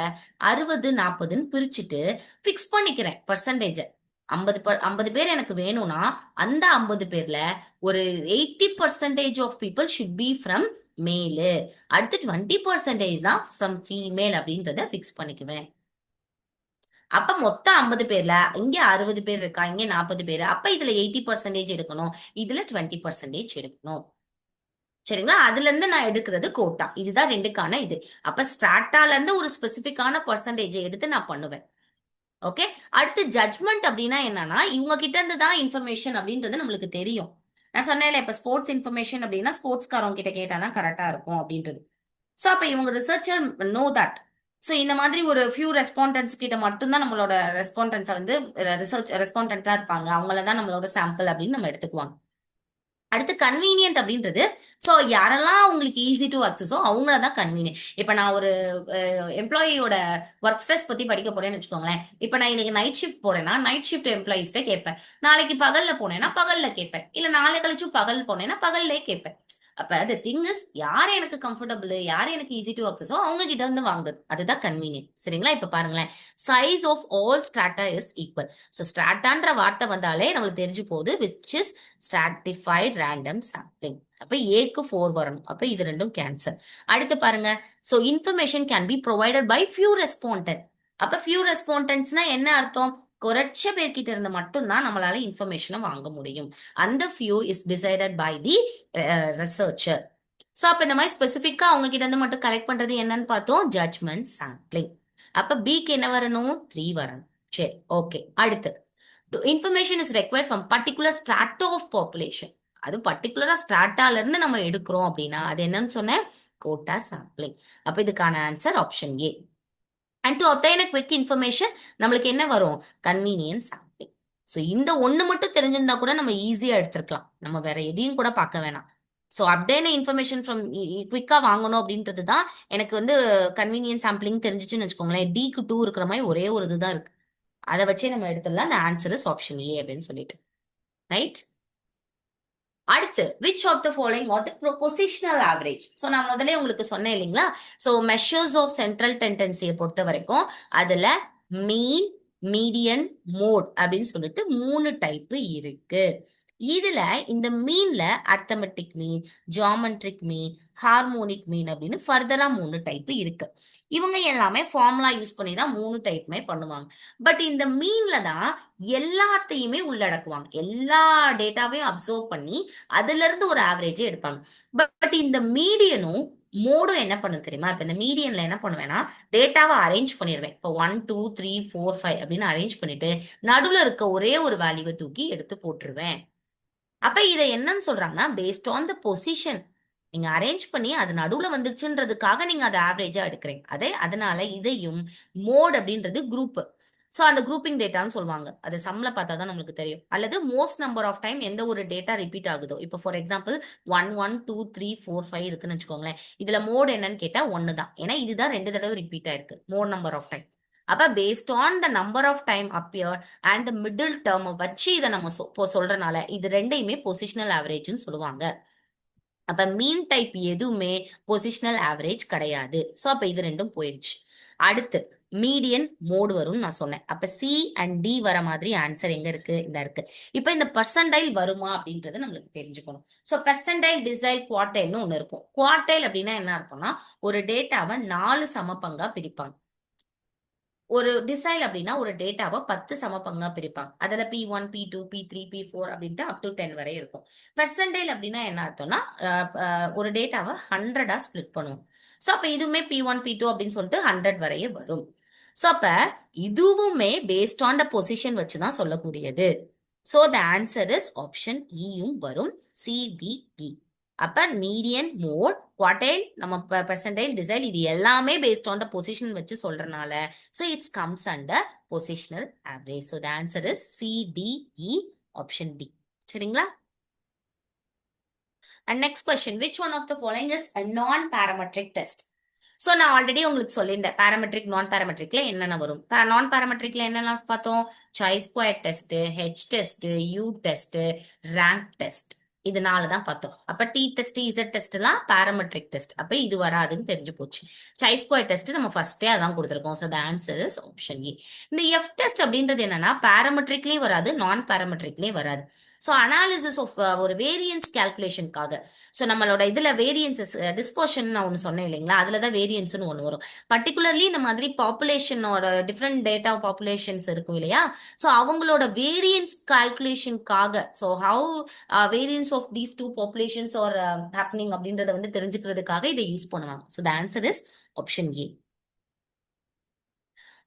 60 40ன்னு பிரிச்சுட்டு பிக்ஸ் பண்ணிக்கிறேன் பர்சன்டேஜ். 50 பேர் எனக்கு வேணும்னா அந்த 50 பேர்ல ஒரு 80% of people should be from male, அடுத்து 20% தான் ஃப்ரம் ஃபீமேல் அப்படின்றத ஃபிக்ஸ் பண்ணிக்குவேன். அப்ப மொத்தம் 50 பேர்ல இங்க 60 பேர் இருக்கா, இங்க 40 பேர், அப்ப இதுல 80% எடுக்கணும், இதுல 20% எடுக்கணும். சரிங்களா? அதுல இருந்து நான் எடுக்கிறது கோட்டா. இதுதான் ரெண்டுக்கான இது. அப்ப ஸ்டார்டால இருந்து ஒரு ஸ்பெசிபிக்கான பர்சன்டேஜ் எடுத்து நான் பண்ணுவேன். ஓகே. அடுத்து ஜட்மெண்ட் அப்படின்னா என்னன்னா இவங்க கிட்ட இருந்து தான் இன்ஃபர்மேஷன் அப்படின்றது நம்மளுக்கு தெரியும். நான் சொன்னேன்ல இப்ப ஸ்போர்ட்ஸ் இன்ஃபர்மேஷன் அப்படின்னா ஸ்போர்ட்ஸ்காரங்க கிட்ட கேட்டாதான் கரெக்டா இருக்கும் அப்படின்றது. சோ அப்ப இவங்க ரிசர்ச்சர் நோ தட். சோ இந்த மாதிரி ஒரு ஃபியூ ரெஸ்பாண்டன்ஸ் கிட்ட மட்டும்தான் நம்மளோட ரெஸ்பாண்டன்ஸை வந்து ரிசர்ச் ரெஸ்பாண்டன்டா இருப்பாங்க, அவங்களதான் நம்மளோட சாம்பிள் அப்படின்னு நம்ம எடுத்துக்குவாங்க. அடுத்து கன்வீனியன்ட் அப்படின்றது ஸோ யாரெல்லாம் உங்களுக்கு ஈஸி டு அக்சஸோ அவங்கள தான் கன்வீனியன்ட். இப்போ நான் ஒரு எம்ப்ளாயியோட ஒர்க் ஸ்ட்ரெஸ் பத்தி படிக்க போறேன்னு வச்சுக்கோங்களேன். இப்போ நான் இன்னைக்கு நைட் ஷிஃப்ட் போறேன்னா நைட் ஷிஃப்ட் எம்ப்ளாயிஸ்ட கேட்பேன். நாளைக்கு பகல்ல போனேன்னா பகல்ல கேட்பேன். இல்ல நாளை கழிச்சும் பகல் போனேன்னா பகல்லே கேட்பேன். அப்ப the thing is யார் எனக்கு கம்ஃபர்டபுள், யார் எனக்கு ஈஸி டு அக்சஸோ அவங்க கிட்ட இருந்து வாங்குறது, அதுதான் கன்வீனியன்ட். சரிங்களா? இப்ப பாருங்களேன், size of all strata is equal. So ஸ்ட்ராட்டான்ற வார்த்தை வந்தாலே நம்மளுக்கு தெரிஞ்சு போகுது, which is stratified random sampling. அப்ப ஏக்கு 4 வரணும். அப்ப இது ரெண்டும் கேன்சல். அடுத்து பாருங்க, so information can be provided by few respondent. அப்ப ஃபியூ ரெஸ்பாண்டன்ட்ஸ்னா என்ன அர்த்தம்? குறைச்ச பேர்கிட்ட இருந்து மட்டும்தான் நம்மளால இன்ஃபர்மேஷனை வாங்க முடியும். அந்த few is decided by the researcher. So அப்ப இந்த மாதிரி ஸ்பெசிஃபிக்கா அவங்க கிட்ட இருந்து மட்டும் கலெக்ட் பண்றது என்னன்னு பார்த்தோம், ஜட்ஜ்மெண்ட் சாம்பிளிங். அப்ப பிக்கு என்ன வரணும், 3 வரணும். சரி, ஓகே. அடுத்து information is required from particular strata of population. அது பர்டிகுலரா ஸ்ட்ராட்டால இருந்து நம்ம எடுக்கிறோம் அப்படின்னா அது என்னன்னு சொன்னேன், கோட்டா சாம்பிளிங். அப்ப இதுக்கான answer option A. And to obtain a quick information நம்மளுக்கு என்ன வரும், கன்வீனியன்ஸ் சாம்பிளிங். ஸோ இந்த ஒன்று மட்டும் தெரிஞ்சிருந்தா கூட நம்ம ஈஸியா எடுத்துருக்கலாம், நம்ம வேற எதையும் கூட பார்க்க வேணாம். ஸோ அப்டைன் இன்ஃபர்மேஷன் ஃப்ரம் குவிக்கா வாங்கணும் அப்படின்றது தான் எனக்கு வந்து கன்வீனியன்ஸ் சாம்பிளிங் தெரிஞ்சிச்சுன்னு வச்சுக்கோங்களேன். டிக்கு 2 இருக்கிற மாதிரி ஒரே ஒரு இதுதான் இருக்கு, அதை வச்சே நம்ம எடுத்துடலாம். அந்த ஆன்சர் இஸ் ஆப்ஷன் ஏ அப்படின்னு சொல்லிட்டு. ரைட். அடுத்து which of the following are the propositional average. So நான் முதல்ல உங்களுக்கு சொன்னேன் இல்லைங்களா, ஸோ மெஷர்ஸ் ஆஃப் சென்ட்ரல் டெண்டன்சியை பொறுத்த வரைக்கும் அதுல மீன், மீடியன், மோட் அப்படின்னு சொல்லிட்டு 3 டைப் இருக்கு. இதுல இந்த மீன்ல அர்த்தமெட்டிக் மீன், ஜாமெட்ரிக் மீன், ஹார்மோனிக் மீன் அப்படின்னு ஃபர்தரா 3 டைப் இருக்கு. இவங்க எல்லாமே ஃபார்முலா யூஸ் பண்ணி தான் 3 டைப்புமே பண்ணுவாங்க. பட் இந்த மீன்ல தான் எல்லாத்தையுமே உள்ளடக்குவாங்க, எல்லா டேட்டாவையும் அப்சர்வ் பண்ணி அதுல இருந்து ஒரு ஆவரேஜே எடுப்பாங்க. பட் இந்த மீடியனும் மோடும் என்ன பண்ணும் தெரியுமா? இப்ப இந்த மீடியன்ல என்ன பண்ணுவேன்னா, டேட்டாவை அரேஞ்ச் பண்ணிடுவேன். இப்போ 1 2 3 4 5 அப்படின்னு அரேஞ்ச் பண்ணிட்டு நடுவுல இருக்க ஒரே ஒரு வேல்யூவை தூக்கி எடுத்து போட்டுருவேன். அப்ப இதை என்னன்னு சொல்றாங்கன்னா, பேஸ்ட் ஆன் த பொசிஷன் நீங்க அரேஞ்ச் பண்ணி அது நடுவுல வந்துச்சுன்றதுக்காக நீங்க அதை ஆவரேஜா எடுக்கிறீங்க. அதனால இதையும் மோட் அப்படின்றது குரூப். ஸோ அந்த குரூப்பிங் டேட்டான்னு சொல்லுவாங்க. அது சம்ல பார்த்தா தான் நம்மளுக்கு தெரியும். அல்லது மோஸ்ட் நம்பர் ஆஃப் டைம் எந்த ஒரு டேட்டா ரிப்பீட் ஆகுதோ, இப்போ ஃபார் எக்ஸாம்பிள் 1 1 2 3 4 5 இருக்குன்னு வச்சுக்கோங்களேன். இதுல மோட் என்னன்னு கேட்டா 1 தான். ஏன்னா இதுதான் 2 தடவை ரிப்பீட் ஆயிருக்கு, மோட் நம்பர் ஆஃப் டைம். அப்ப based on the number of time appear and the middle term வச்சு இதை நம்ம சொல்றனால இது ரெண்டையுமே பொசிஷனல் ஆவரேஜ்னு சொல்லுவாங்க. அப்ப மீன் டைப் எதுவுமே பொசிஷனல் ஆவரேஜ் கிடையாது. ஸோ அப்ப இது ரெண்டும் போயிடுச்சு. அடுத்து மீடியன், மோடு வரும்னு நான் சொன்னேன். அப்ப சி அண்ட் டி வர மாதிரி ஆன்சர் எங்க இருக்கு, இந்த இருக்கு. இப்ப இந்த பர்சன்டைல் வருமா அப்படின்றது நம்மளுக்கு தெரிஞ்சுக்கணும். ஸோ பர்சன்டைல், டிசைல், குவார்டைல்னு ஒண்ணு இருக்கும். குவார்டைல் அப்படின்னா என்ன இருக்கும்னா, ஒரு டேட்டாவை 4 சம பங்கா பிரிப்பாங்க. ஒரு டிசைல் அப்படின்னா ஒரு டேட்டாவை 10 சம பங்கா பிரிப்பாங்க. அதுல P1 P2 P3 P4 அப்படின்ட்டு அப் டு 10 வரை இருக்கும். பெர்சன்டைல் அப்படின்னா என்ன அர்த்தம்னா, ஒரு டேட்டாவை 100ஆ ஸ்பிளிட் பண்ணுவோம். ஸோ அப்ப இதுவுமே P1 P2 அப்படின்னு சொல்லிட்டு 100 வரையே வரும். ஸோ அப்ப இதுவுமே பேஸ்ட் ஆன் த பொசிஷன் வச்சுதான் சொல்லக்கூடியது. So the answer is option இயும் வரும், CDE. அப்ப மீடியன், மோட், குவார்டைல், நம்ம பெர்சன்டைல், டிசைல் இது எல்லாமே பேஸ்ட் ஆன் த பொசிஷன் வச்சு சொல்றனால so it comes under positional average. So the answer is CDE, option D. சரிங்களா? And next question, which one of the following is a non-parametric test? So நான் ஆல்ரெடி உங்களுக்கு சொல்லியிருந்தேன் பாராமெட்ரிக் நான் பாராமெட்ரிக்ல என்னென்ன வரும். நான் பாராமெட்ரிக்ல என்னெல்லாம் பார்த்தோம், choice square test, H test, U test, rank test, இது 4 தான் பார்த்தோம். அப்ப டி டெஸ்ட், இசட் டெஸ்ட் எல்லாம் பாராமெட்ரிக் டெஸ்ட். அப்ப இது வராதுன்னு தெரிஞ்சு போச்சு. சாய்ஸ் ஸ்கொயர் டெஸ்ட் நம்ம ஃபர்ஸ்டே அதான் கொடுத்துருக்கோம். So the answer is option ஏ. இந்த எஃப் டெஸ்ட் அப்படின்றது என்னன்னா, பாராமெட்ரிக்லயும் வராது, நான் பாராமெட்ரிக்லயும் வராது. ஸோ அனாலிசிஸ் ஆஃப் ஒரு வேரியன்ஸ் கால்குலேஷனுக்காக. ஸோ நம்மளோட இதுல வேரியன்சஸ் டிஸ்போஷன் நான் ஒன்று சொன்னேன் இல்லைங்களா, அதுல தான் வேரியன்ஸ்னு ஒன்று வரும். பர்டிகுலர்லி இந்த மாதிரி பாப்புலேஷனோட டிஃப்ரெண்ட் டேட்டா பாப்புலேஷன்ஸ் இருக்கும் இல்லையா, ஸோ அவங்களோட வேரியன்ஸ் கால்குலேஷனுக்காக, so how variance of these two populations are happening அப்படின்றத வந்து தெரிஞ்சுக்கிறதுக்காக இதை யூஸ் பண்ணுவாங்க. So the answer is option A.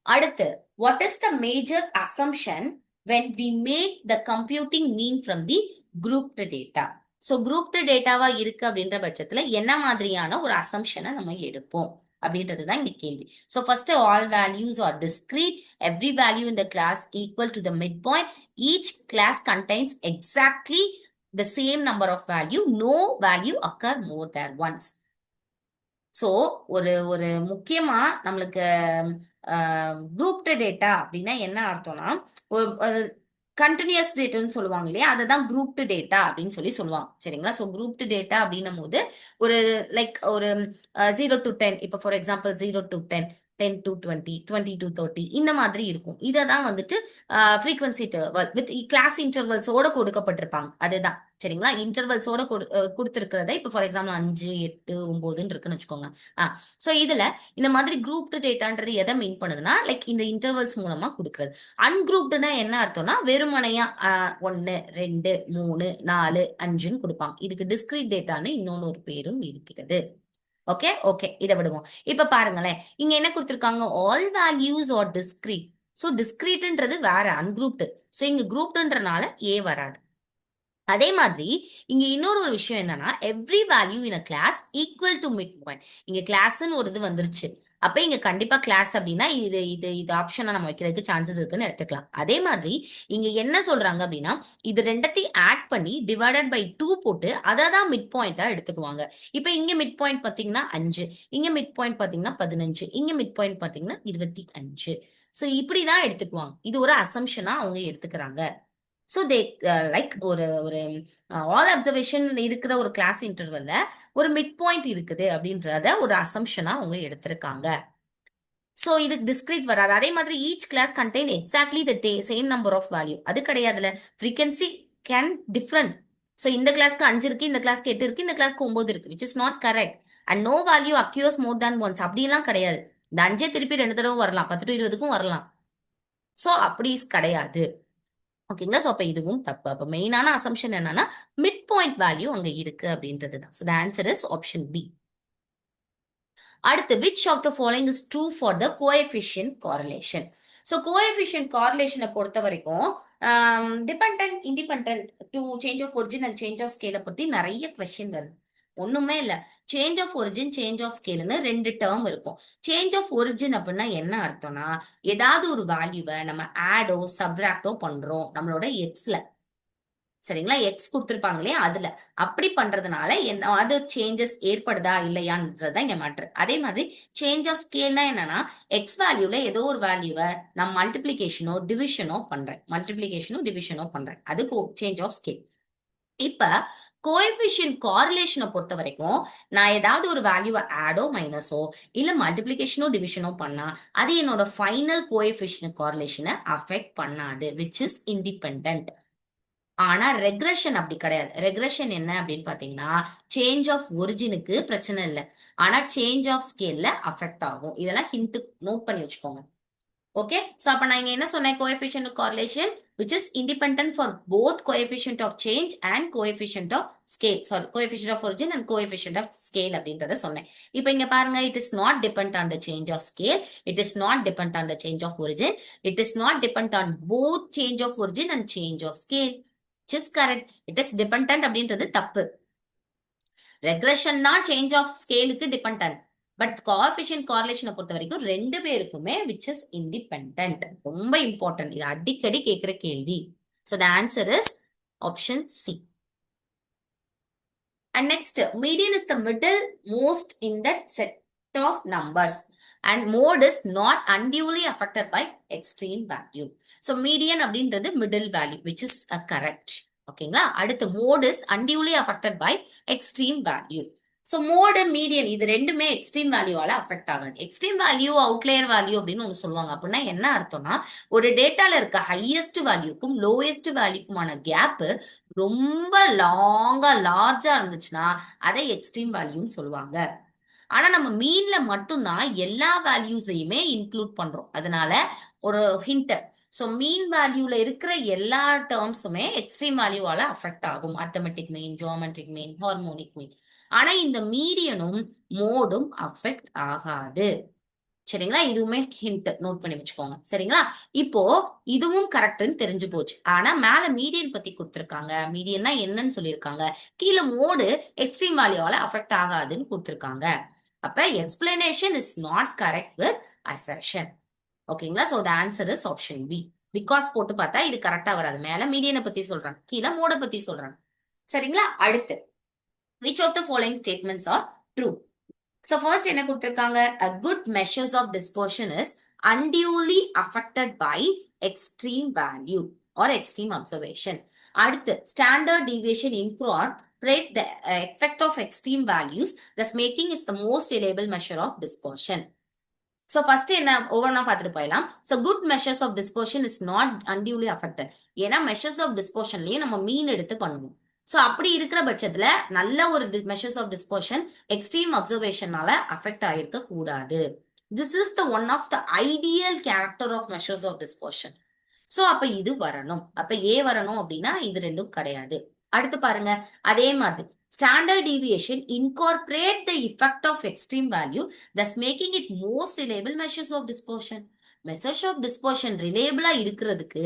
அடுத்து, what is the major assumption when we make the computing mean from the grouped data? So grouped டேட்டாவா இருக்கு அப்படின்ற பட்சத்துல என்ன மாதிரியான ஒரு அசம்ஷனை நம்ம எடுப்போம் அப்படின்றது தான் இங்க கேள்வி. So first, all values are discrete, every value in the class equal to the mid point, each class contains exactly the same number of value, no value occur more than once. So ஒரு ஒரு முக்கியமா நம்மளுக்கு குரூப்டு டேட்டா அப்படின்னா என்ன அர்த்தம்னா, ஒரு கண்டினியூஸ் டேட்டான்னு சொல்லுவாங்க இல்லையா, அததான் குரூப்டு டேட்டா அப்படின்னு சொல்லுவாங்க. சரிங்களா? ஸோ குரூப்டு டேட்டா அப்படின்னும் போது ஒரு லைக் ஒரு 0 to 10, இப்போ for example 0 to 10, 10 to 20, 20 to 30 இந்த மாதிரி இருக்கும். இதை தான் வந்துட்டு ஃப்ரீக்வன்சி இன்டர்வல் வித் கிளாஸ் இன்டர்வல்ஸோட கொடுக்கப்பட்டிருப்பாங்க. அதுதான். சரிங்களா? இன்டர்வல்ஸோட கொடுத்துருக்கிறத இப்போ ஃபார் எக்ஸாம்பிள் 5, 8, 9 இருக்குன்னு வச்சுக்கோங்க. ஸோ இதுல இந்த மாதிரி குரூப்டு டேட்டான்றது எதை மீன் பண்ணுதுன்னா, லைக் இந்த இன்டர்வல்ஸ் மூலமா கொடுக்குறது. அன்குரூப்டுனா என்ன அர்த்தம்னா வெறுமனையா 1, 2, 3, 4, 5ன்னு கொடுப்பாங்க. இதுக்கு டிஸ்கிரீட் டேட்டான்னு இன்னொன்னு ஒரு பேரும் இருக்கிறது. ஓகே ஓகே, இதை விடுவோம். இப்ப பாருங்களேன், இங்க என்ன கொடுத்திருக்காங்க, all values are discrete. So டிஸ்கிரீட்ன்றது வேற, அன்குரூப்டு. ஸோ இங்க குரூப்டுன்றனால ஏ வராது. அதே மாதிரி இங்க இன்னொரு ஒரு விஷயம் என்னன்னா, every value in a class equal to mid point. இங்க கிளாஸ்ன்னு ஒரு இது வந்துருச்சு. அப்ப இங்க கண்டிப்பா கிளாஸ் அப்படின்னா இது இது இது ஆப்ஷனா நம்ம வைக்கிறதுக்கு சான்சஸ் இருக்குன்னு எடுத்துக்கலாம். அதே மாதிரி இங்க என்ன சொல்றாங்க அப்படின்னா, இது ரெண்டத்தையும் ஆட் பண்ணி டிவைடட் பை 2 போட்டு அதை தான் மிட் பாயிண்டா எடுத்துக்குவாங்க. இப்ப இங்க மிட் பாயிண்ட் பாத்தீங்கன்னா 5, இங்க மிட் பாயிண்ட் பாத்தீங்கன்னா 15, இங்க மிட் பாயிண்ட் பாத்தீங்கன்னா 25. சோ இப்படிதான் எடுத்துக்குவாங்க. இது ஒரு அசம்ஷனா அவங்க எடுத்துக்கிறாங்க. ஸோ தே லைக் ஒரு ஒரு ஆல் அப்சர்வேஷன் இருக்கிற ஒரு கிளாஸ் இன்டர்வல்ல ஒரு மிட் பாயிண்ட் இருக்குது அப்படின்றத ஒரு அசம்ஷனா அவங்க எடுத்திருக்காங்க. ஸோ இதுக்கு டிஸ்கிரீட் வராது. அதே மாதிரி each class contain exactly the same number of value. அது கிடையாதுல, ஃப்ரீக்வன்சி கேன் டிஃப்ரெண்ட். ஸோ இந்த கிளாஸ்க்கு 5 இருக்கு, இந்த கிளாஸ்க்கு 8 இருக்கு, இந்த கிளாஸ்க்கு 9 இருக்கு, which is not correct. And no value occurs more than once. அப்படிலாம் கிடையாது. இந்த 5 திருப்பி 2 தடவை வரலாம், 10 to 20க்கும் வரலாம். ஸோ அப்படி கிடையாது. ஓகேங்களா? ஸோ அப்ப இதுவும் தப்பு. அப்ப மெயினான அசம்ஷன் என்னன்னா, மிட் பாயிண்ட் வேல்யூ அங்க இருக்கு அப்படின்றது தான். So the answer is option B. அடுத்து, which of the following is true for the coefficient correlation. So coefficient காரலேஷனை பொறுத்த வரைக்கும் dependent independent to change of origin and change of ஸ்கேலை பத்தி நிறைய கொஸ்டின் வருது. ஒண்ணுமே இல்ல, change of origin change of ஸ்கேல்னு 2 டேர்ம் இருக்கும். சேஞ்ச் ஆஃப் ஒரிஜின் அப்படின்னா என்ன அர்த்தம்னா, ஏதாவது ஒரு வேல்யூவை நம்ம ஆடோ சப்ராக்டோ பண்றோம் நம்மளோட எக்ஸ்ல. சரிங்களா? எக்ஸ் கொடுத்துருப்பாங்க இல்லையா, அதுல அப்படி பண்றதுனால என்ன அது சேஞ்சஸ் ஏற்படுதா இல்லையான்றதுதான் இங்க மேட்ரு. அதே மாதிரி சேஞ்ச் ஆஃப் ஸ்கேல்னா என்னன்னா, எக்ஸ் வேல்யூல ஏதோ ஒரு வேல்யூவை நான் மல்டிபிளிகேஷனோ டிவிஷனோ பண்றேன், அதுக்கு சேஞ்ச் ஆஃப் ஸ்கேல். இப்ப கோஎஃபிஷியன்ட் காரிலேஷனை பொறுத்த வரைக்கும் நான் ஏதாவது ஒரு வேல்யூவை ஆடோ மைனஸோ இல்ல மல்டிபிளிகேஷனோ டிவிஷனோ பண்ணா அது என்னோட ஃபைனல் கோஎஃபிஷியன்ட் காரிலேஷனை அஃபெக்ட் பண்ணாது, விச் இஸ் இண்டிபெண்டன்ட். ஆனா ரெக்ரெஷன் அப்படி கிடையாது. ரெக்ரெஷன் என்ன அப்படின்னு பாத்தீங்கன்னா, சேஞ்ச் ஆஃப் ஒரிஜினுக்கு பிரச்சனை இல்லை, ஆனா சேஞ்ச் ஆஃப் ஸ்கேல்ல அஃபெக்ட் ஆகும். இதெல்லாம் ஹிண்ட் நோட் பண்ணி வச்சுக்கோங்க. ஓகே, சோ அப்ப நான் இங்க என்ன சொன்னேன், coefficient correlation which is independent for both coefficient of change and coefficient of scale. Sorry, coefficient of origin and coefficient of scale அப்படின்றத சொன்னேன். இப்போ இங்க பாருங்க, it is not dependent on the change of scale, it is not dependent on the change of origin, it is not dependent on both change of origin and change of scale. which is correct. it is dependent அப்படின்றது தப்பு. ரெக்ரெஷன் தான் சேஞ்ச் ஆஃப் ஸ்கேலுக்கு டிபெண்டன்ட். பட் கோஎஃபிஷியன்ட் காரிலேஷனை பொறுத்த வரைக்கும் 2 பேருக்குமே விச் இஸ் இண்டிபெண்டன்ட். ரொம்ப இம்பார்ட்டன்ட், இது அடிக்கடி கேட்கிற கேள்வி. So the answer is option C. And next, median is the middle most in that set of numbers and mode is not unduly affected by extreme value. So median அப்படின்றது middle value which is correct. ஓகேங்களா? அடுத்து mode is unduly affected by extreme value. So mode median இது ரெண்டுமே எக்ஸ்ட்ரீம் வேல்யூவால அஃபெக்ட் ஆகாது. எக்ஸ்ட்ரீம் வேல்யூ அவுட்லேயர் வேல்யூ அப்படின்னு ஒன்று சொல்லுவாங்க. அப்படின்னா என்ன அர்த்தம்னா, ஒரு டேட்டால இருக்க ஹையஸ்ட் வேல்யூக்கும் லோயஸ்ட் வேல்யூக்குமான கேப் ரொம்ப லார்ஜா இருந்துச்சுன்னா அதை எக்ஸ்ட்ரீம் வேல்யூன்னு சொல்லுவாங்க. ஆனா நம்ம மீன்ல மட்டும்தான் எல்லா வேல்யூஸையுமே இன்க்ளூட் பண்றோம். அதனால ஒரு ஹிண்ட், ஸோ மீன் வேல்யூல இருக்கிற எல்லா டேர்ம்ஸுமே எக்ஸ்ட்ரீம் வேல்யூவால அஃபெக்ட் ஆகும். அர்த்தமெட்டிக் மீன், ஜியோமெட்ரிக் மீன், ஹார்மோனிக் மீன். ஆனா இந்த மீடியனும் மோடும் அஃபெக்ட் ஆகாது. சரிங்களா? இதுவுமே ஹிண்ட் நோட் பண்ணி வச்சுக்கோங்க. சரிங்களா? இப்போ இதுவும் கரெக்ட்னு தெரிஞ்சு போச்சு. ஆனா மேல மீடியன் பத்தி கொடுத்திருக்காங்க. மீடியன்னா என்னன்னு சொல்லியிருக்காங்க, கீழே மோடு எக்ஸ்ட்ரீம் வேல்யூவால அஃபெக்ட் ஆகாதுன்னு கொடுத்திருக்காங்க. அப்ப explanation is not correct with assertion. ஓகேங்களா? So the answer is option B. Because போட்டு பார்த்தா இது கரெக்டா வராது. மேல மீடியனை பத்தி சொல்றாங்க, கீழே மோட பத்தி சொல்றாங்க. சரிங்களா? அடுத்து, which of the following statements are true? So first என்ன கொடுத்திருக்காங்க, a good measures of dispersion is unduly affected by extreme value. or extreme observation. அடுத்து standard deviation incorporate the effect of extreme values, thus making is the most reliable measure of dispersion. So first என்ன ஒவ்வொன்றா பார்த்துட்டு போயிடலாம். So good measures of dispersion is not unduly affected. ஏன்னா measures of dispersionலயே நம்ம மீன் எடுத்து பண்ணுவோம். ஸோ அப்படி இருக்கிற பட்சத்துல நல்ல ஒரு மெஷர்ஸ் ஆஃப் டிஸ்பர்ஷன் எக்ஸ்ட்ரீம் அப்சர்வேஷனால அஃபெக்ட் ஆயிருக்க கூடாது. This is the one of the ideal character of measures of dispersion. So அப்ப இது வரணும். அப்ப ஏ வரணும் அப்படின்னா இது ரெண்டும் கிடையாது. அடுத்து பாருங்க, அதே மாதிரி standard deviation incorporate the effect of extreme value, thus making it most reliable measures of dispersion. Measures of dispersion ரிலேபிளா இருக்கிறதுக்கு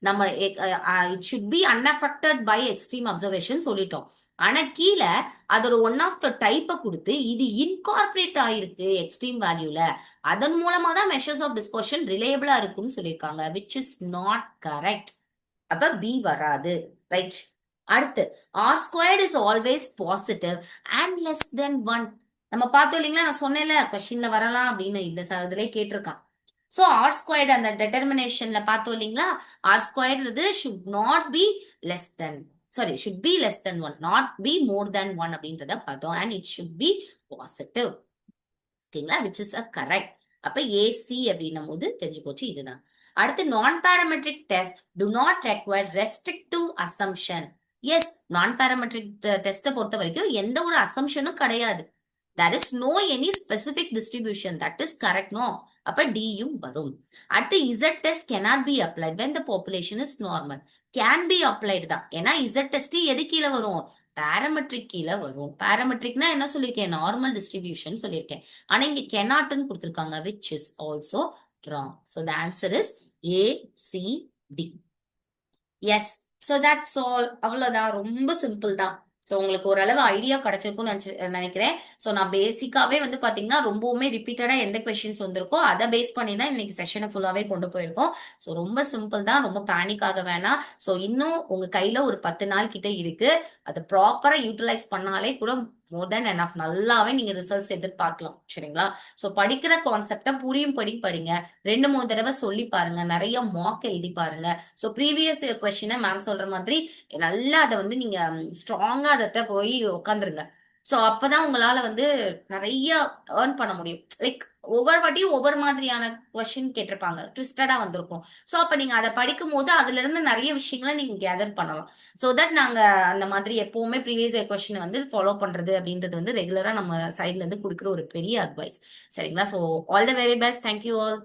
நம்ம it should be unaffected by extreme observation சொல்லிட்டோம். ஆனா கீழே அதோட ஒன் ஆஃப் த டைப்பை கொடுத்து இது இன்கார்பரேட் ஆயிருக்கு எக்ஸ்ட்ரீம் வேல்யூல, அதன் மூலமா தான் மெஷர்ஸ் ஆஃப் டிஸ்பர்ஷன் ரிலேபிளா இருக்குன்னு சொல்லியிருக்காங்க, விச் இஸ் நாட் கரெக்ட். அப்ப பி வராது. ரைட். அடுத்து R squared is always positive and less than 1. நம்ம பார்த்தோம் இல்லைங்களா, நான் சொன்னேன்ல கொஸ்டின்ல வரலாம் அப்படின்னு, இந்த இதுல கேட்டிருக்கான். ஸோ ஆர் ஸ்கொயர்டு அந்த டெட்டர்மினேஷன்ல பார்த்தோம் இல்லைங்களா, R squared should not be less than, sorry should be less than 1, not be more than 1 அப்படின்றத பார்த்தோம். And it should be positive. ஓகேங்களா, விச் இஸ் அ கரெக்ட். அப்ப ஏசி அப்படின்னும் போது தெரிஞ்சு போச்சு இதுதான். அடுத்து non parametric test do not require restrictive assumption. Yes, non parametric டெஸ்ட்டை பொறுத்த வரைக்கும் எந்த ஒரு அசம்ஷனும் கிடையாது. there is no any specific distribution, that is correct. No, அப்ப D யும் வரும். அடுத்து Z test cannot be applied when the population is normal. Can be applied தான், ஏன்னா Z test எது கீழே வரும், பாராமெட்ரிக் கீழே வரும். பாராமெட்ரிக்னா என்ன சொல்லியிருக்கேன், நார்மல் டிஸ்ட்ரிபியூஷன் சொல்லியிருக்கேன். ஆனா இங்க cannotன்னு கொடுத்திருக்காங்க, which is also wrong. So the answer is A, C, D. Yes, so that's all. அவ்வளவுதான், ரொம்ப சிம்பிள் தான். ஸோ உங்களுக்கு ஓரளவு ஐடியா கிடைச்சிருக்கும்னு நினைக்கிறேன். ஸோ நான் பேசிக்காவே வந்து பாத்தீங்கன்னா ரொம்பவுமே ரிப்பீட்டடா எந்த கொஸ்டின்ஸ் வந்திருக்கோ அதை பேஸ் பண்ணி தான் இன்னைக்கு செஷனை ஃபுல்லாவே கொண்டு போயிருக்கோம். ஸோ ரொம்ப சிம்பிள் தான், ரொம்ப பேனிக் ஆக வேணாம். ஸோ இன்னும் உங்க கையில ஒரு 10 நாள் கிட்ட இருக்கு, அதை ப்ராப்பரா யூட்டிலைஸ் பண்ணாலே கூட மோர் தென் எனஃப், நல்லாவே நீங்க ரிசல்ட்ஸ் எதிர்பார்க்கலாம். சரிங்களா? ஸோ படிக்கிற கான்செப்டை புரியும் படி படிங்க, 2-3 தடவை சொல்லி பாருங்க, நிறைய மார்க் எழுதி பாருங்க. ஸோ ப்ரீவியஸ் கொஸ்டினை மேம் சொல்ற மாதிரி நல்லா அதை வந்து நீங்க ஸ்ட்ராங்கா அதை போய் உட்காந்துருங்க. ஸோ அப்பதான் உங்களால வந்து நிறைய ஏர்ன் பண்ண முடியும். லைக் ஒவ்வொரு வாட்டியும் ஒவ்வொரு மாதிரியான கொஸ்டின் கேட்டிருப்பாங்க, ட்விஸ்டடா வந்திருக்கும். ஸோ அப்ப நீங்க அதை படிக்கும் போது அதுல இருந்து நிறைய விஷயங்களை நீங்க கேதர் பண்ணலாம். ஸோ தட் நாங்க அந்த மாதிரி எப்பவுமே ப்ரீவியஸ் கொஸ்டின் வந்து ஃபாலோ பண்றது அப்படின்றது வந்து ரெகுலரா நம்ம சைட்ல இருந்து கொடுக்குற ஒரு பெரிய அட்வைஸ். சரிங்களா? So all the very best. Thank you all.